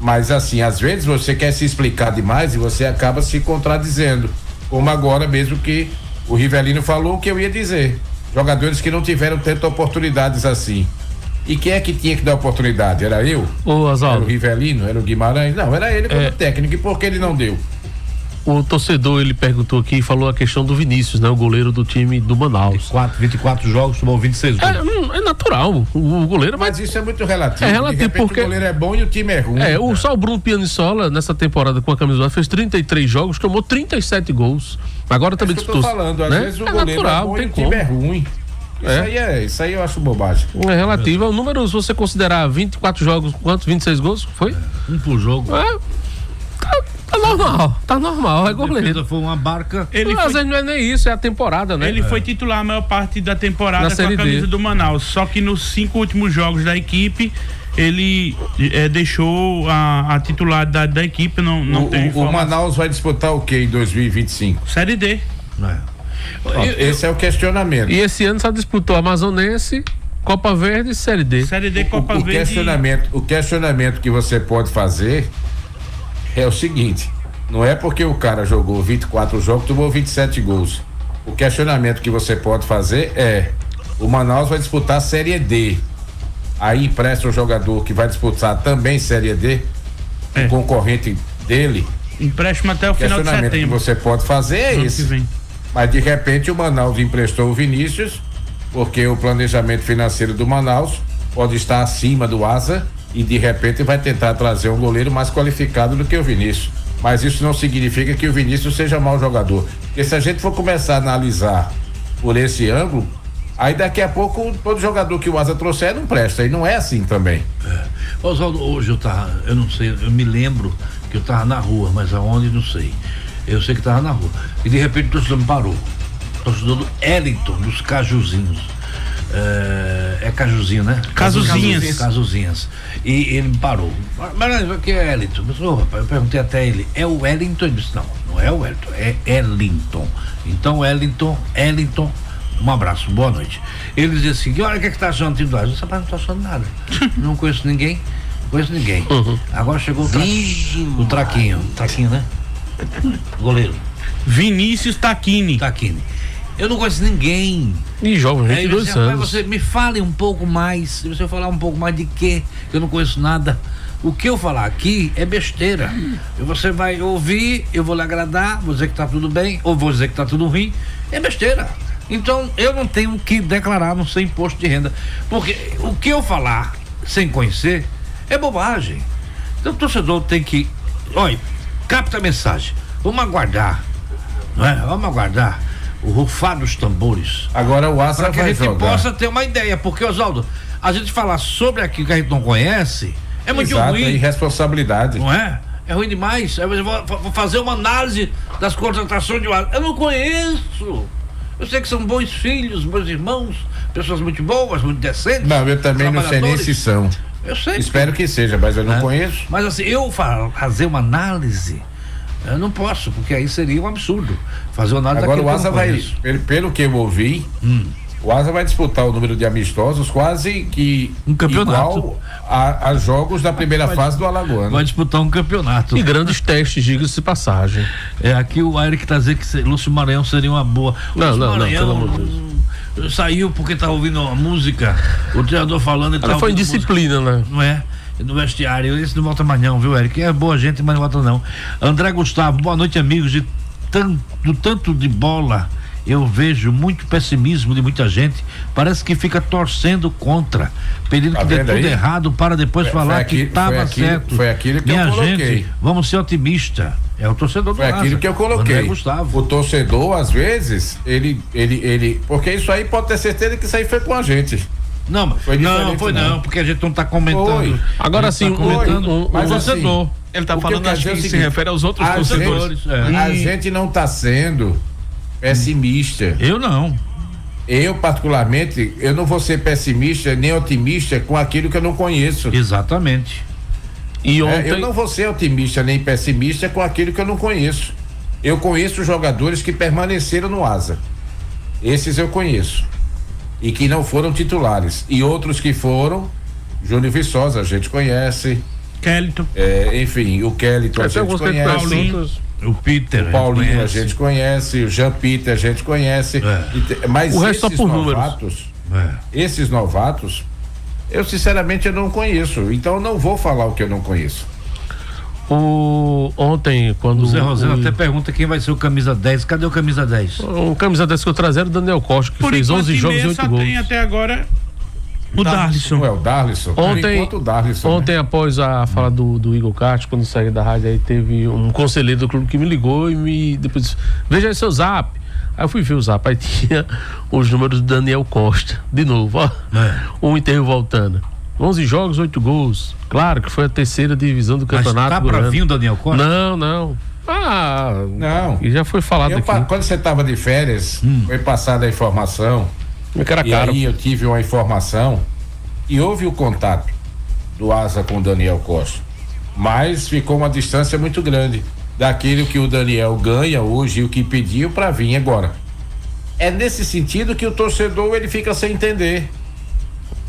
mas assim, às vezes você quer se explicar demais e você acaba se contradizendo, como agora mesmo que O Rivelino falou o que eu ia dizer. Jogadores que não tiveram tantas oportunidades assim. E quem é que tinha que dar oportunidade? Era eu? Oswaldo. Era o Rivelino? Era o Guimarães? Não, era ele como técnico. E por que ele não deu? O torcedor, ele perguntou aqui e falou a questão do Vinícius, né? O goleiro do time do Manaus. 24 jogos, tomou 26 gols. É natural. O goleiro Mas isso é muito relativo. É relativo porque o goleiro é bom e o time é ruim. Só o Bruno Pianissola, nessa temporada com a camisa, fez 33 jogos, tomou 37 gols. Agora também disputou. Eu tô falando, às vezes o goleiro natural, é bom tem e o time é ruim. Isso aí eu acho bobagem. É relativo ao número, se você considerar 24 jogos, quantos? 26 gols? Foi? Um por jogo. Tá normal, é goleiro. Foi uma barca. Às vezes não é nem isso, é a temporada, né? Ele foi titular a maior parte da temporada com a camisa do Manaus, só que nos 5 últimos jogos da equipe, ele deixou a titularidade da equipe, não tem informação. O Manaus vai disputar o que em 2025? Série D. Esse é o questionamento. E esse ano só disputou Amazonense, Copa Verde e Série D. Série D, Copa Verde. O questionamento que você pode fazer é o seguinte: não é porque o cara jogou 24 jogos, tomou 27 gols. O questionamento que você pode fazer é: o Manaus vai disputar a Série D. Aí empresta o jogador que vai disputar também Série D, o concorrente dele. Empréstimo até o final de setembro. O questionamento que você pode fazer é esse. Mas de repente o Manaus emprestou o Vinícius, porque o planejamento financeiro do Manaus pode estar acima do Asa e de repente vai tentar trazer um goleiro mais qualificado do que o Vinícius. Mas isso não significa que o Vinícius seja mau jogador. Porque se a gente for começar a analisar por esse ângulo, aí daqui a pouco todo jogador que o Asa trouxer não presta, e não é assim também. Oswaldo, hoje eu não sei, eu me lembro que eu tava na rua, mas aonde não sei. Eu sei que tava na rua. E de repente o torcedor me parou. O torcedor do Wellington, dos Cajuzinhos. Cajuzinho, né? Cajuzinhas. E ele me parou. Mas o que é Wellington? Eu perguntei até ele, é o Wellington? Ele disse, não é o Wellington, é Wellington. Então, Wellington, um abraço, boa noite. Ele dizia assim, olha o que tá achando do time do Asa? Rapaz, não tô achando nada. Não conheço ninguém. Agora chegou o Traquinho, né? Goleiro Vinícius Tacchini. Eu não conheço ninguém. E jovem, 22 anos. Você me fale um pouco mais. Se você falar um pouco mais de quê? Eu não conheço nada. O que eu falar aqui é besteira. Você vai ouvir, eu vou lhe agradar, vou dizer que tá tudo bem, ou vou dizer que tá tudo ruim. É besteira. Então eu não tenho que declarar no seu imposto de renda. Porque o que eu falar sem conhecer é bobagem. Então o torcedor tem que. Olha, capta a mensagem. Vamos aguardar, não é? Vamos aguardar o rufar dos tambores. Agora o Asa vai jogar. Para que a gente possa ter uma ideia, porque, Oswaldo, a gente falar sobre aquilo que a gente não conhece é muito ruim. É irresponsabilidade. Não é? É ruim demais. Eu vou fazer uma análise das contratações de Asa. Eu não conheço. Eu sei que são bons filhos, bons irmãos, pessoas muito boas, muito decentes. Não, eu também não sei nem se são. Eu sei. Espero que seja, mas eu não conheço. Mas assim, eu fazer uma análise, eu não posso, porque aí seria um absurdo fazer uma análise. Agora o Asa vai, pelo que eu ouvi, o Asa vai disputar o número de amistosos quase que um campeonato igual a jogos da primeira fase do Alagoano. Vai disputar um campeonato. E grandes testes, diga-se de passagem. Aqui o Eric tá dizendo que Lúcio Maranhão seria uma boa. Não, pelo amor de Deus. Saiu porque tá ouvindo uma música, o treinador falando. Ela foi indisciplina, né? Não é? No vestiário, esse não volta mais não, viu, Eric? É boa gente, mas não volta não. André Gustavo, boa noite, amigos. Do tanto de bola, eu vejo muito pessimismo de muita gente. Parece que fica torcendo contra, pedindo que dê tudo errado para depois falar que estava certo. Foi aquilo que eu coloquei. Gente, vamos ser otimistas. É o torcedor do Foi aquilo que eu coloquei. André Gustavo. O torcedor, às vezes, ele. Porque isso aí pode ter certeza que isso aí foi com a gente. Não, não, porque a gente não está comentando. Foi. Agora sim, o torcedor. Assim, ele está falando, acho que se refere aos outros torcedores. A gente não está sendo pessimista. Eu não. Eu, particularmente, eu não vou ser pessimista nem otimista com aquilo que eu não conheço. Exatamente. E ontem... eu não vou ser otimista nem pessimista com aquilo que eu não conheço. Eu conheço jogadores que permaneceram no Asa. Esses eu conheço. E que não foram titulares. E outros que foram, Júnior Viçosa, a gente conhece. Kellyton. Enfim, o Kellyton a gente conhece. O Peter, o Paulinho a gente conhece, o Jean Peter a gente conhece, mas o resto esses só por novatos, esses novatos, eu sinceramente eu não conheço, então eu não vou falar o que eu não conheço. Ontem, quando o Zé Rosendo até pergunta quem vai ser o camisa 10, cadê o camisa 10? O camisa 10 que eu trazer era o Daniel Costa, que fez 11 jogos e 8 gols. Tem até agora o Darlisson. Não é o Darlisson? Ontem, após a fala do Igor Castro, quando saí da rádio, aí teve um conselheiro do clube que me ligou e depois disse, veja aí seu zap. Aí eu fui ver o zap, aí tinha os números do Daniel Costa, de novo, ó. Um enterro voltando. 11 jogos, 8 gols. Claro que foi a terceira divisão do campeonato. Mas tá pra vir o Daniel Costa? Não. Não. E já foi falado aqui. Quando você tava de férias, foi passada a informação. Aí eu tive uma informação e houve o contato do Asa com o Daniel Costa, mas ficou uma distância muito grande daquilo que o Daniel ganha hoje e o que pediu para vir agora. É nesse sentido que o torcedor ele fica sem entender.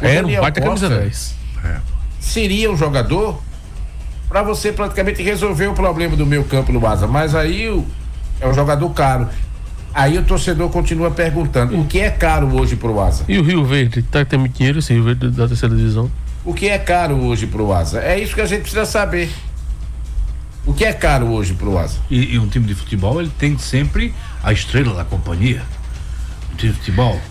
Não vai ter camisa 10. Seria um jogador para você praticamente resolver o problema do meio campo no Asa, mas aí é um jogador caro. Aí o torcedor continua perguntando, o que é caro hoje pro Asa? E o Rio Verde, tá que tem muito dinheiro esse Rio Verde da terceira divisão? O que é caro hoje pro Asa? É isso que a gente precisa saber. O que é caro hoje pro Asa? E um time de futebol, ele tem sempre a estrela da companhia. Um time de futebol,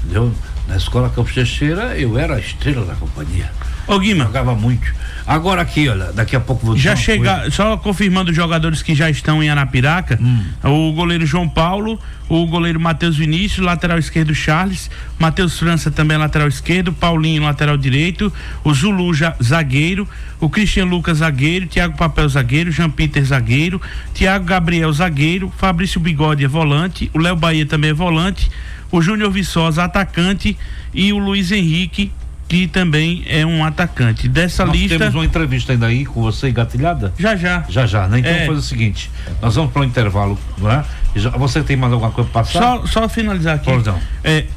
entendeu? Na escola Campos Teixeira, eu era a estrela da companhia. Ô Guima, jogava muito. Agora aqui, olha, daqui a pouco vou já chegar, só confirmando os jogadores que já estão em Arapiraca, o goleiro João Paulo, o goleiro Matheus Vinícius, lateral esquerdo Charles, Matheus França também lateral esquerdo, Paulinho lateral direito, o Zulu zagueiro, o Christian Lucas zagueiro, Thiago Papel zagueiro, Jean Peter zagueiro, Thiago Gabriel zagueiro, Fabrício Bigode é volante, o Léo Bahia também é volante, o Júnior Viçosa atacante e o Luiz Henrique, que também é um atacante. Dessa lista. Nós temos uma entrevista ainda aí com você engatilhada? Já, né? Então vamos fazer o seguinte, nós vamos para o intervalo, não é? Você tem mais alguma coisa para passar? Só finalizar aqui.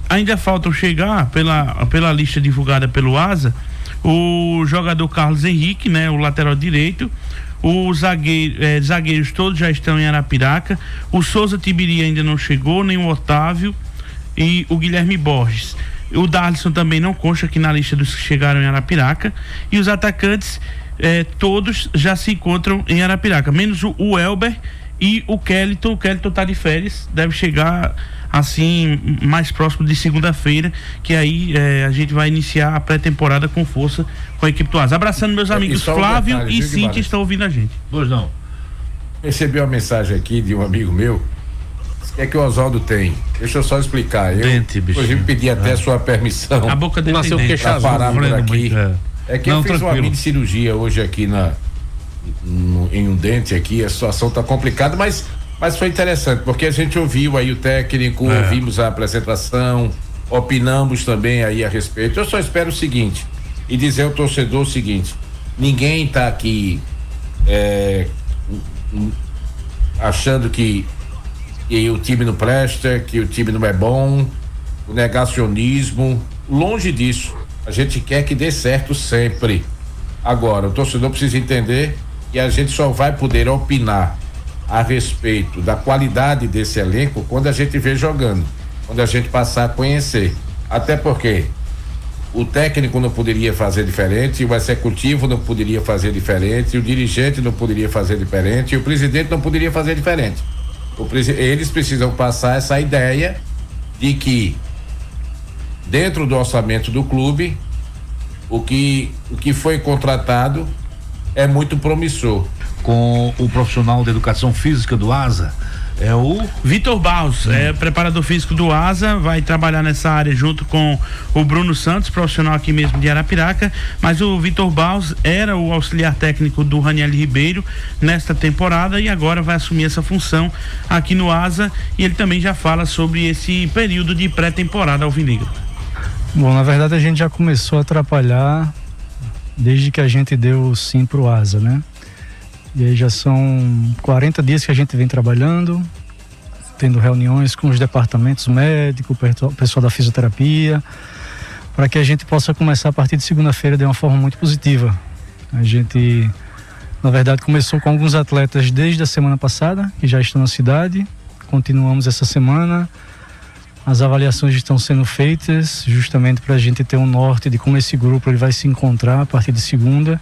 Ainda faltam chegar pela lista divulgada pelo Asa, o jogador Carlos Henrique, né? O lateral direito, os zagueiros todos já estão em Arapiraca, o Souza Tibiri ainda não chegou, nem o Otávio e o Guilherme Borges. O Darlisson também não consta aqui na lista dos que chegaram em Arapiraca. E os atacantes, todos já se encontram em Arapiraca, menos o Elber e o Kellyton. O Kellyton tá de férias, deve chegar assim mais próximo de segunda-feira, que aí a gente vai iniciar a pré-temporada com força com a equipe do Asa. Abraçando meus amigos Flávio e Cintia, que estão ouvindo a gente. Pois não. Recebi uma mensagem aqui de um amigo meu. O que é que o Oswaldo tem? Deixa eu só explicar. Hoje me pedi até sua permissão. A boca dele nasceu para parar por aqui. É que eu fiz uma mini cirurgia hoje aqui em um dente aqui. A situação tá complicada, mas foi interessante, porque a gente ouviu aí o técnico, ouvimos a apresentação, opinamos também aí a respeito. Eu só espero o seguinte, e dizer ao torcedor o seguinte: ninguém tá aqui achando que o time não presta, que o time não é bom, o negacionismo, longe disso. A gente quer que dê certo sempre. Agora, o torcedor precisa entender que a gente só vai poder opinar a respeito da qualidade desse elenco quando a gente vê jogando, quando a gente passar a conhecer. Até porque o técnico não poderia fazer diferente, o executivo não poderia fazer diferente, o dirigente não poderia fazer diferente, e o presidente não poderia fazer diferente. Eles precisam passar essa ideia de que dentro do orçamento do clube o que foi contratado é muito promissor. Com o profissional da educação física do Asa, é o Vitor Barros, preparador físico do Asa, vai trabalhar nessa área junto com o Bruno Santos, profissional aqui mesmo de Arapiraca, mas o Vitor Barros era o auxiliar técnico do Raniel Ribeiro nesta temporada e agora vai assumir essa função aqui no Asa, e ele também já fala sobre esse período de pré-temporada alvinegro. Bom, na verdade a gente já começou a atrapalhar desde que a gente deu sim pro Asa, né? E aí já são 40 dias que a gente vem trabalhando, tendo reuniões com os departamentos médicos, o pessoal da fisioterapia, para que a gente possa começar a partir de segunda-feira de uma forma muito positiva. A gente Na verdade, começou com alguns atletas desde a semana passada, que já estão na cidade. Continuamos essa semana. As avaliações estão sendo feitas justamente para a gente ter um norte de como esse grupo ele vai se encontrar a partir de segunda.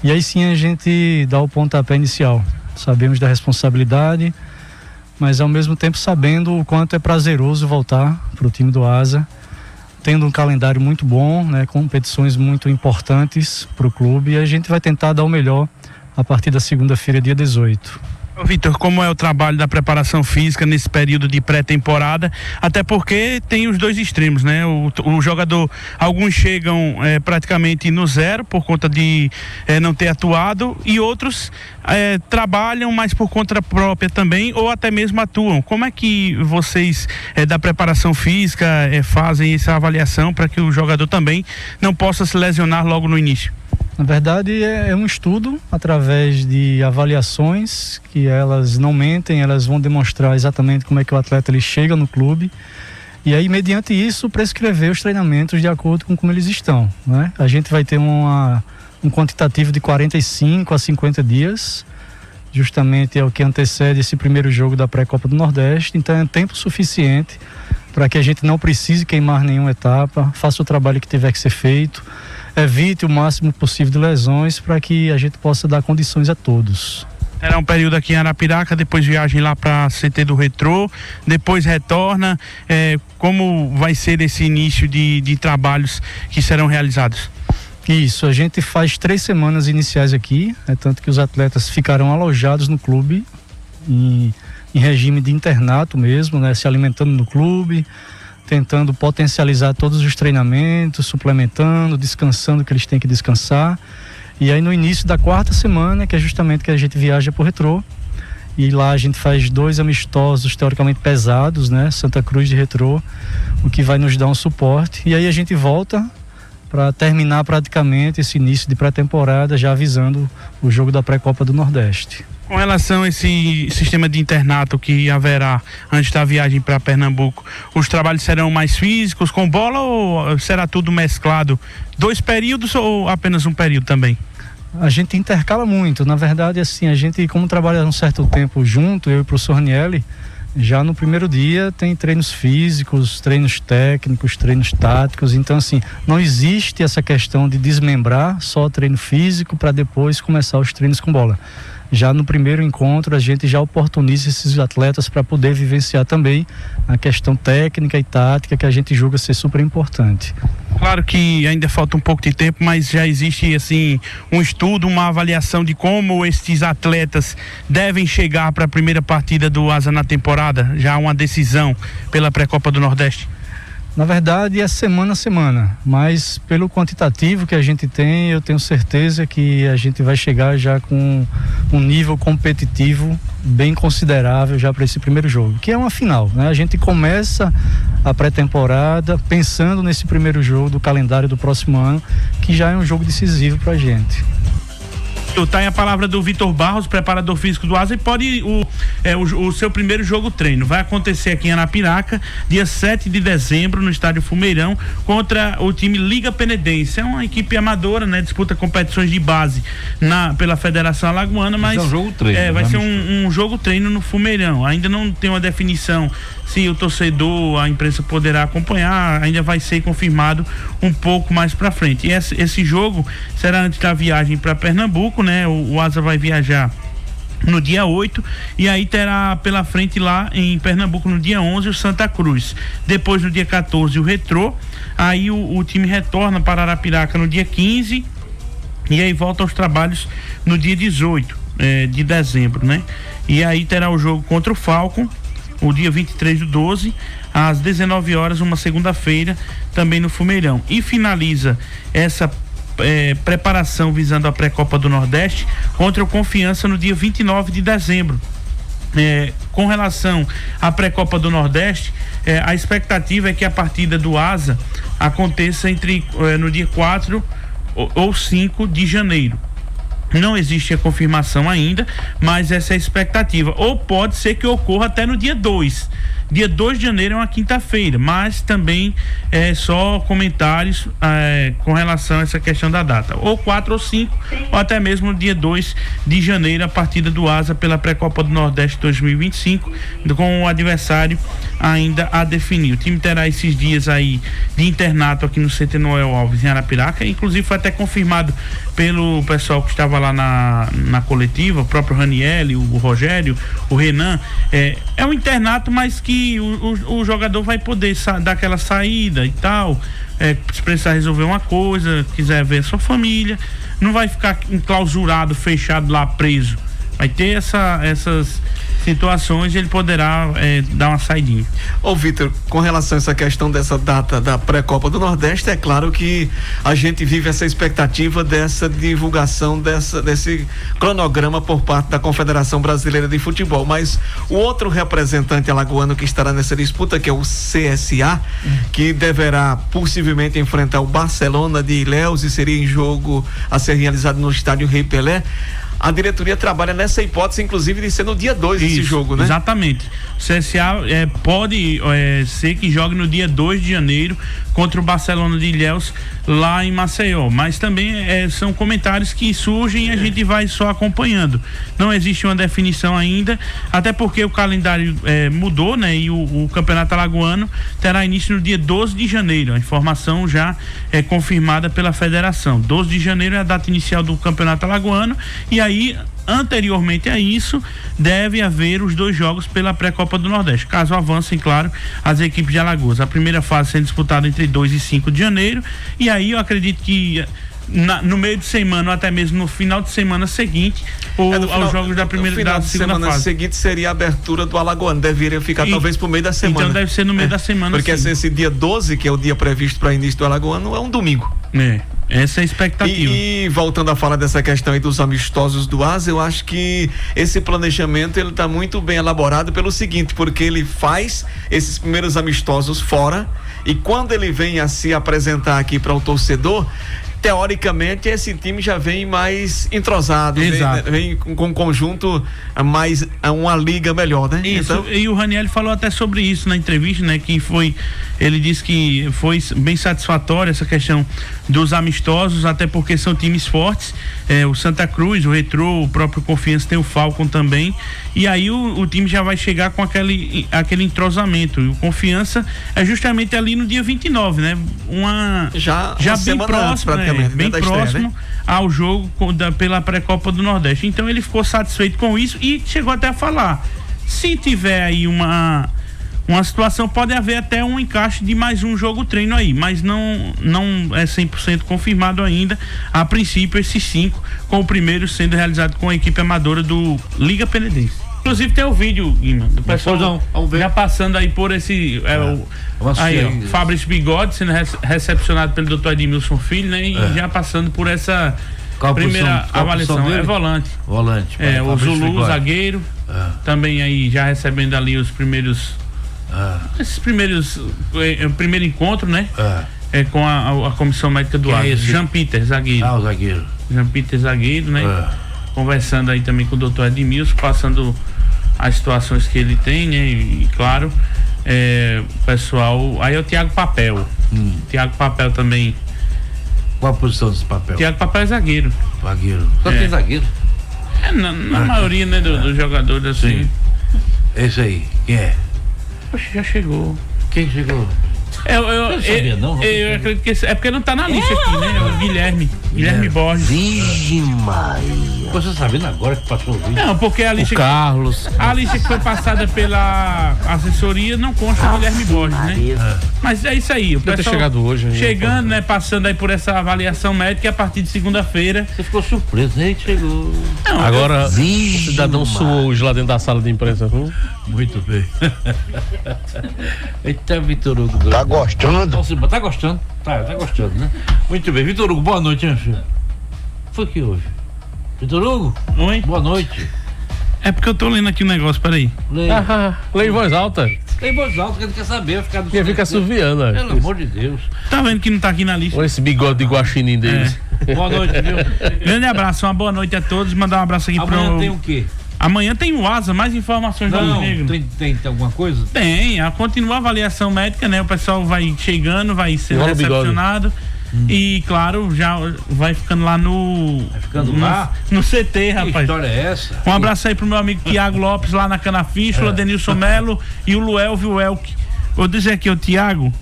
E aí sim a gente dá o pontapé inicial. Sabemos da responsabilidade, mas ao mesmo tempo sabendo o quanto é prazeroso voltar para o time do Asa, tendo um calendário muito bom, né, competições muito importantes para o clube, e a gente vai tentar dar o melhor a partir da segunda-feira, dia 18. Vitor, como é o trabalho da preparação física nesse período de pré-temporada? Até porque tem os dois extremos, né? O jogador, alguns chegam praticamente no zero por conta de não ter atuado, e outros trabalham, mas por conta própria também, ou até mesmo atuam. Como é que vocês da preparação física fazem essa avaliação para que o jogador também não possa se lesionar logo no início? Na verdade, é um estudo através de avaliações que elas não mentem, elas vão demonstrar exatamente como é que o atleta ele chega no clube, e aí, mediante isso, prescrever os treinamentos de acordo com como eles estão, né? A gente vai ter um quantitativo de 45 a 50 dias, justamente é o que antecede esse primeiro jogo da pré-Copa do Nordeste, então é tempo suficiente para que a gente não precise queimar nenhuma etapa, faça o trabalho que tiver que ser feito, evite o máximo possível de lesões para que a gente possa dar condições a todos. Terá um período aqui em Arapiraca, depois viagem lá para CT do Retrô, depois retorna. Como vai ser esse início de trabalhos que serão realizados? Isso, a gente faz 3 semanas iniciais aqui, tanto que os atletas ficarão alojados no clube, em regime de internato mesmo, né, se alimentando no clube, tentando potencializar todos os treinamentos, suplementando, descansando o que eles têm que descansar. E aí no início da 4ª semana, que é justamente que a gente viaja para o Retrô, e lá a gente faz 2 amistosos teoricamente pesados, né, Santa Cruz de Retrô, o que vai nos dar um suporte, e aí a gente volta para terminar praticamente esse início de pré-temporada, já avisando o jogo da pré-Copa do Nordeste. Com relação a esse sistema de internato que haverá antes da viagem para Pernambuco, os trabalhos serão mais físicos, com bola, ou será tudo mesclado? 2 períodos ou apenas um período também? A gente intercala muito. Na verdade, assim, a gente, como trabalha um certo tempo junto, eu e o professor Ranielli, já no primeiro dia tem treinos físicos, treinos técnicos, treinos táticos. Então, assim, não existe essa questão de desmembrar só treino físico para depois começar os treinos com bola. Já no primeiro encontro a gente já oportuniza esses atletas para poder vivenciar também a questão técnica e tática, que a gente julga ser super importante. Claro que ainda falta um pouco de tempo, mas já existe assim um estudo, uma avaliação de como estes atletas devem chegar para a primeira partida do Asa na temporada? Já há uma decisão pela pré-Copa do Nordeste? Na verdade é semana a semana, mas pelo quantitativo que a gente tem, eu tenho certeza que a gente vai chegar já com um nível competitivo bem considerável já para esse primeiro jogo, que é uma final, né? A gente começa a pré-temporada pensando nesse primeiro jogo do calendário do próximo ano, que já é um jogo decisivo para a gente. Tá aí a palavra do Vitor Barros, preparador físico do Asa, e pode o seu primeiro jogo treino. Vai acontecer aqui em Arapiraca, dia 7 de dezembro, no estádio Fumeirão, contra o time Liga Penedense. É uma equipe amadora, né? Disputa competições de base pela Federação Alagoana, mas é um jogo treino, vai ser um jogo treino no Fumeirão. Ainda não tem uma definição se o torcedor, a imprensa poderá acompanhar, ainda vai ser confirmado um pouco mais pra frente. E esse jogo será antes da viagem para Pernambuco, né? O Asa vai viajar no dia 8 e aí terá pela frente lá em Pernambuco no dia 11 o Santa Cruz. Depois no dia 14 o Retrô. Aí o time retorna para Arapiraca no dia 15 e aí volta aos trabalhos no dia 18 de dezembro, né? E aí terá o jogo contra o Falcon o dia 23/12 às 19 horas, uma segunda-feira, também no Fumeirão. E finaliza essa preparação visando a pré-Copa do Nordeste contra o Confiança no dia 29 de dezembro. Com relação à pré-Copa do Nordeste, a expectativa é que a partida do Asa aconteça no dia 4 ou 5 de janeiro. Não existe a confirmação ainda, mas essa é a expectativa. Ou pode ser que ocorra até no dia 2. Dia 2 de janeiro é uma quinta-feira, mas também só comentários com relação a essa questão da data. Ou 4 ou 5, ou até mesmo no dia 2 de janeiro, a partida do Asa pela Pré-Copa do Nordeste 2025, com o adversário ainda a definir. O time terá esses dias aí de internato aqui no CT Noel Alves, em Arapiraca. Inclusive foi até confirmado pelo pessoal que estava lá na coletiva, o próprio Raniel, o Rogério, o Renan. É um internato, mas que o jogador vai poder dar aquela saída e tal, se precisar resolver uma coisa, quiser ver a sua família, não vai ficar enclausurado, fechado lá, preso. Vai ter essas situações, ele poderá dar uma saidinha. Ô Vitor, com relação a essa questão dessa data da pré-copa do Nordeste, é claro que a gente vive essa expectativa dessa divulgação, desse cronograma por parte da Confederação Brasileira de Futebol, mas o outro representante alagoano que estará nessa disputa, que é o CSA, que deverá possivelmente enfrentar o Barcelona de Ilhéus, e seria em jogo a ser realizado no estádio Rei Pelé. A diretoria trabalha nessa hipótese, inclusive, de ser no dia 2 esse jogo, né? Exatamente. O CSA pode ser que jogue no dia 2 de janeiro contra o Barcelona de Ilhéus, lá em Maceió. Mas também são comentários que surgem e a gente vai só acompanhando. Não existe uma definição ainda, até porque o calendário mudou, né? E o Campeonato Alagoano terá início no dia 12 de janeiro. A informação já é confirmada pela federação. 12 de janeiro é a data inicial do Campeonato Alagoano, e aí, anteriormente a isso, deve haver os 2 jogos pela pré-copa do Nordeste, caso avancem, claro, as equipes de Alagoas. A primeira fase sendo disputada entre 2 e 5 de janeiro, e aí eu acredito que no meio de semana, ou até mesmo no final de semana seguinte, aos jogos da primeira e da segunda fase. Seguinte seria a abertura do Alagoano, deveria ficar talvez pro meio da semana. Então deve ser no meio da semana, porque esse dia 12, que é o dia previsto para início do Alagoano, é um domingo. Essa é a expectativa. E voltando a falar dessa questão aí dos amistosos do Asa, eu acho que esse planejamento ele tá muito bem elaborado pelo seguinte, porque ele faz esses primeiros amistosos fora, e quando ele vem a se apresentar aqui para o torcedor, teoricamente esse time já vem mais entrosado, vem com um conjunto mais, uma liga melhor, né? Isso, então... E o Raniel falou até sobre isso na entrevista, né? Ele disse que foi bem satisfatória essa questão dos amistosos, até porque são times fortes, o Santa Cruz, o Retrô, o próprio Confiança, tem o Falcon também, e aí o time já vai chegar com aquele entrosamento, e o Confiança é justamente ali no dia 29, né? Já bem próximo, bem próximo, né? Ao jogo pela pré-copa do Nordeste. Então ele ficou satisfeito com isso e chegou até a falar, se tiver aí uma situação, pode haver até um encaixe de mais um jogo treino aí, mas não é 100% confirmado ainda. A princípio, esses 5, com o primeiro sendo realizado com a equipe amadora do Liga Penedense. Inclusive tem o vídeo, Guima, do pessoal já passando aí por esse Fabrício Bigode sendo recepcionado pelo Dr. Edmilson Filho, né? E já passando por essa primeira avaliação. É volante. O Zulu, Bigode, zagueiro, também aí já recebendo ali os primeiros primeiro encontro, né? Com a comissão médica do Asa. Jean Peter, zagueiro. O zagueiro. Jean Peter, zagueiro, né? Conversando aí também com o Dr. Edmilson, passando as situações que ele tem, né? E claro, o pessoal. Aí é o Thiago Papel. Thiago Papel também. Qual a posição desse Papel? Thiago Papel é zagueiro. Só tem zagueiro? Na maioria, né, dos jogadores assim. Sim. Esse aí, quem é? Poxa, já chegou. Quem chegou? Eu sabia, não? Eu acredito que é porque não tá na lista aqui, né? O Guilherme Borges. Virgem Maria. Você tá sabendo agora que passou o vídeo? Não, porque a lista. Carlos. A lista que foi passada pela assessoria não consta o Guilherme Borges, né? Mas é isso aí. O pessoal deve ter chegado hoje. Chegando, né? Passando aí por essa avaliação médica, e a partir de segunda-feira. Você ficou surpreso, né? Chegou. Não, agora, o cidadão suou hoje lá dentro da sala de imprensa. Muito bem. Eita, Vitor Hugo. Tá gostando? Tá gostando? Tá gostando, né? Muito bem. Vitor Hugo, boa noite, hein, filho? Foi que houve? Vitor Hugo? Oi? Boa noite. É porque eu tô lendo aqui um negócio, peraí. Lê em voz alta. Lê em voz alta, que ele quer saber. Quem fica assoviando. Pelo amor de Deus. Tá vendo que não tá aqui na lista? Olha esse bigode de guaxinim deles. Boa noite, viu? Grande abraço, uma boa noite a todos. Mandar um abraço aqui Amanhã tem o quê? Amanhã tem o Asa, mais informações do Alvinegro. Tem alguma coisa? Tem, continua a avaliação médica, né? O pessoal vai chegando, vai sendo recepcionado. E claro, já vai ficando lá no CT, rapaz. Que história é essa? Um abraço aí pro meu amigo Tiago Lopes lá na Canaficha, o Denilson Melo e o Luelvio Welk. Vou dizer aqui, o Tiago,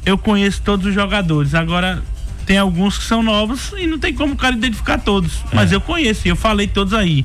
eu conheço todos os jogadores, agora tem alguns que são novos e não tem como o cara identificar todos, mas eu conheço, eu falei todos aí.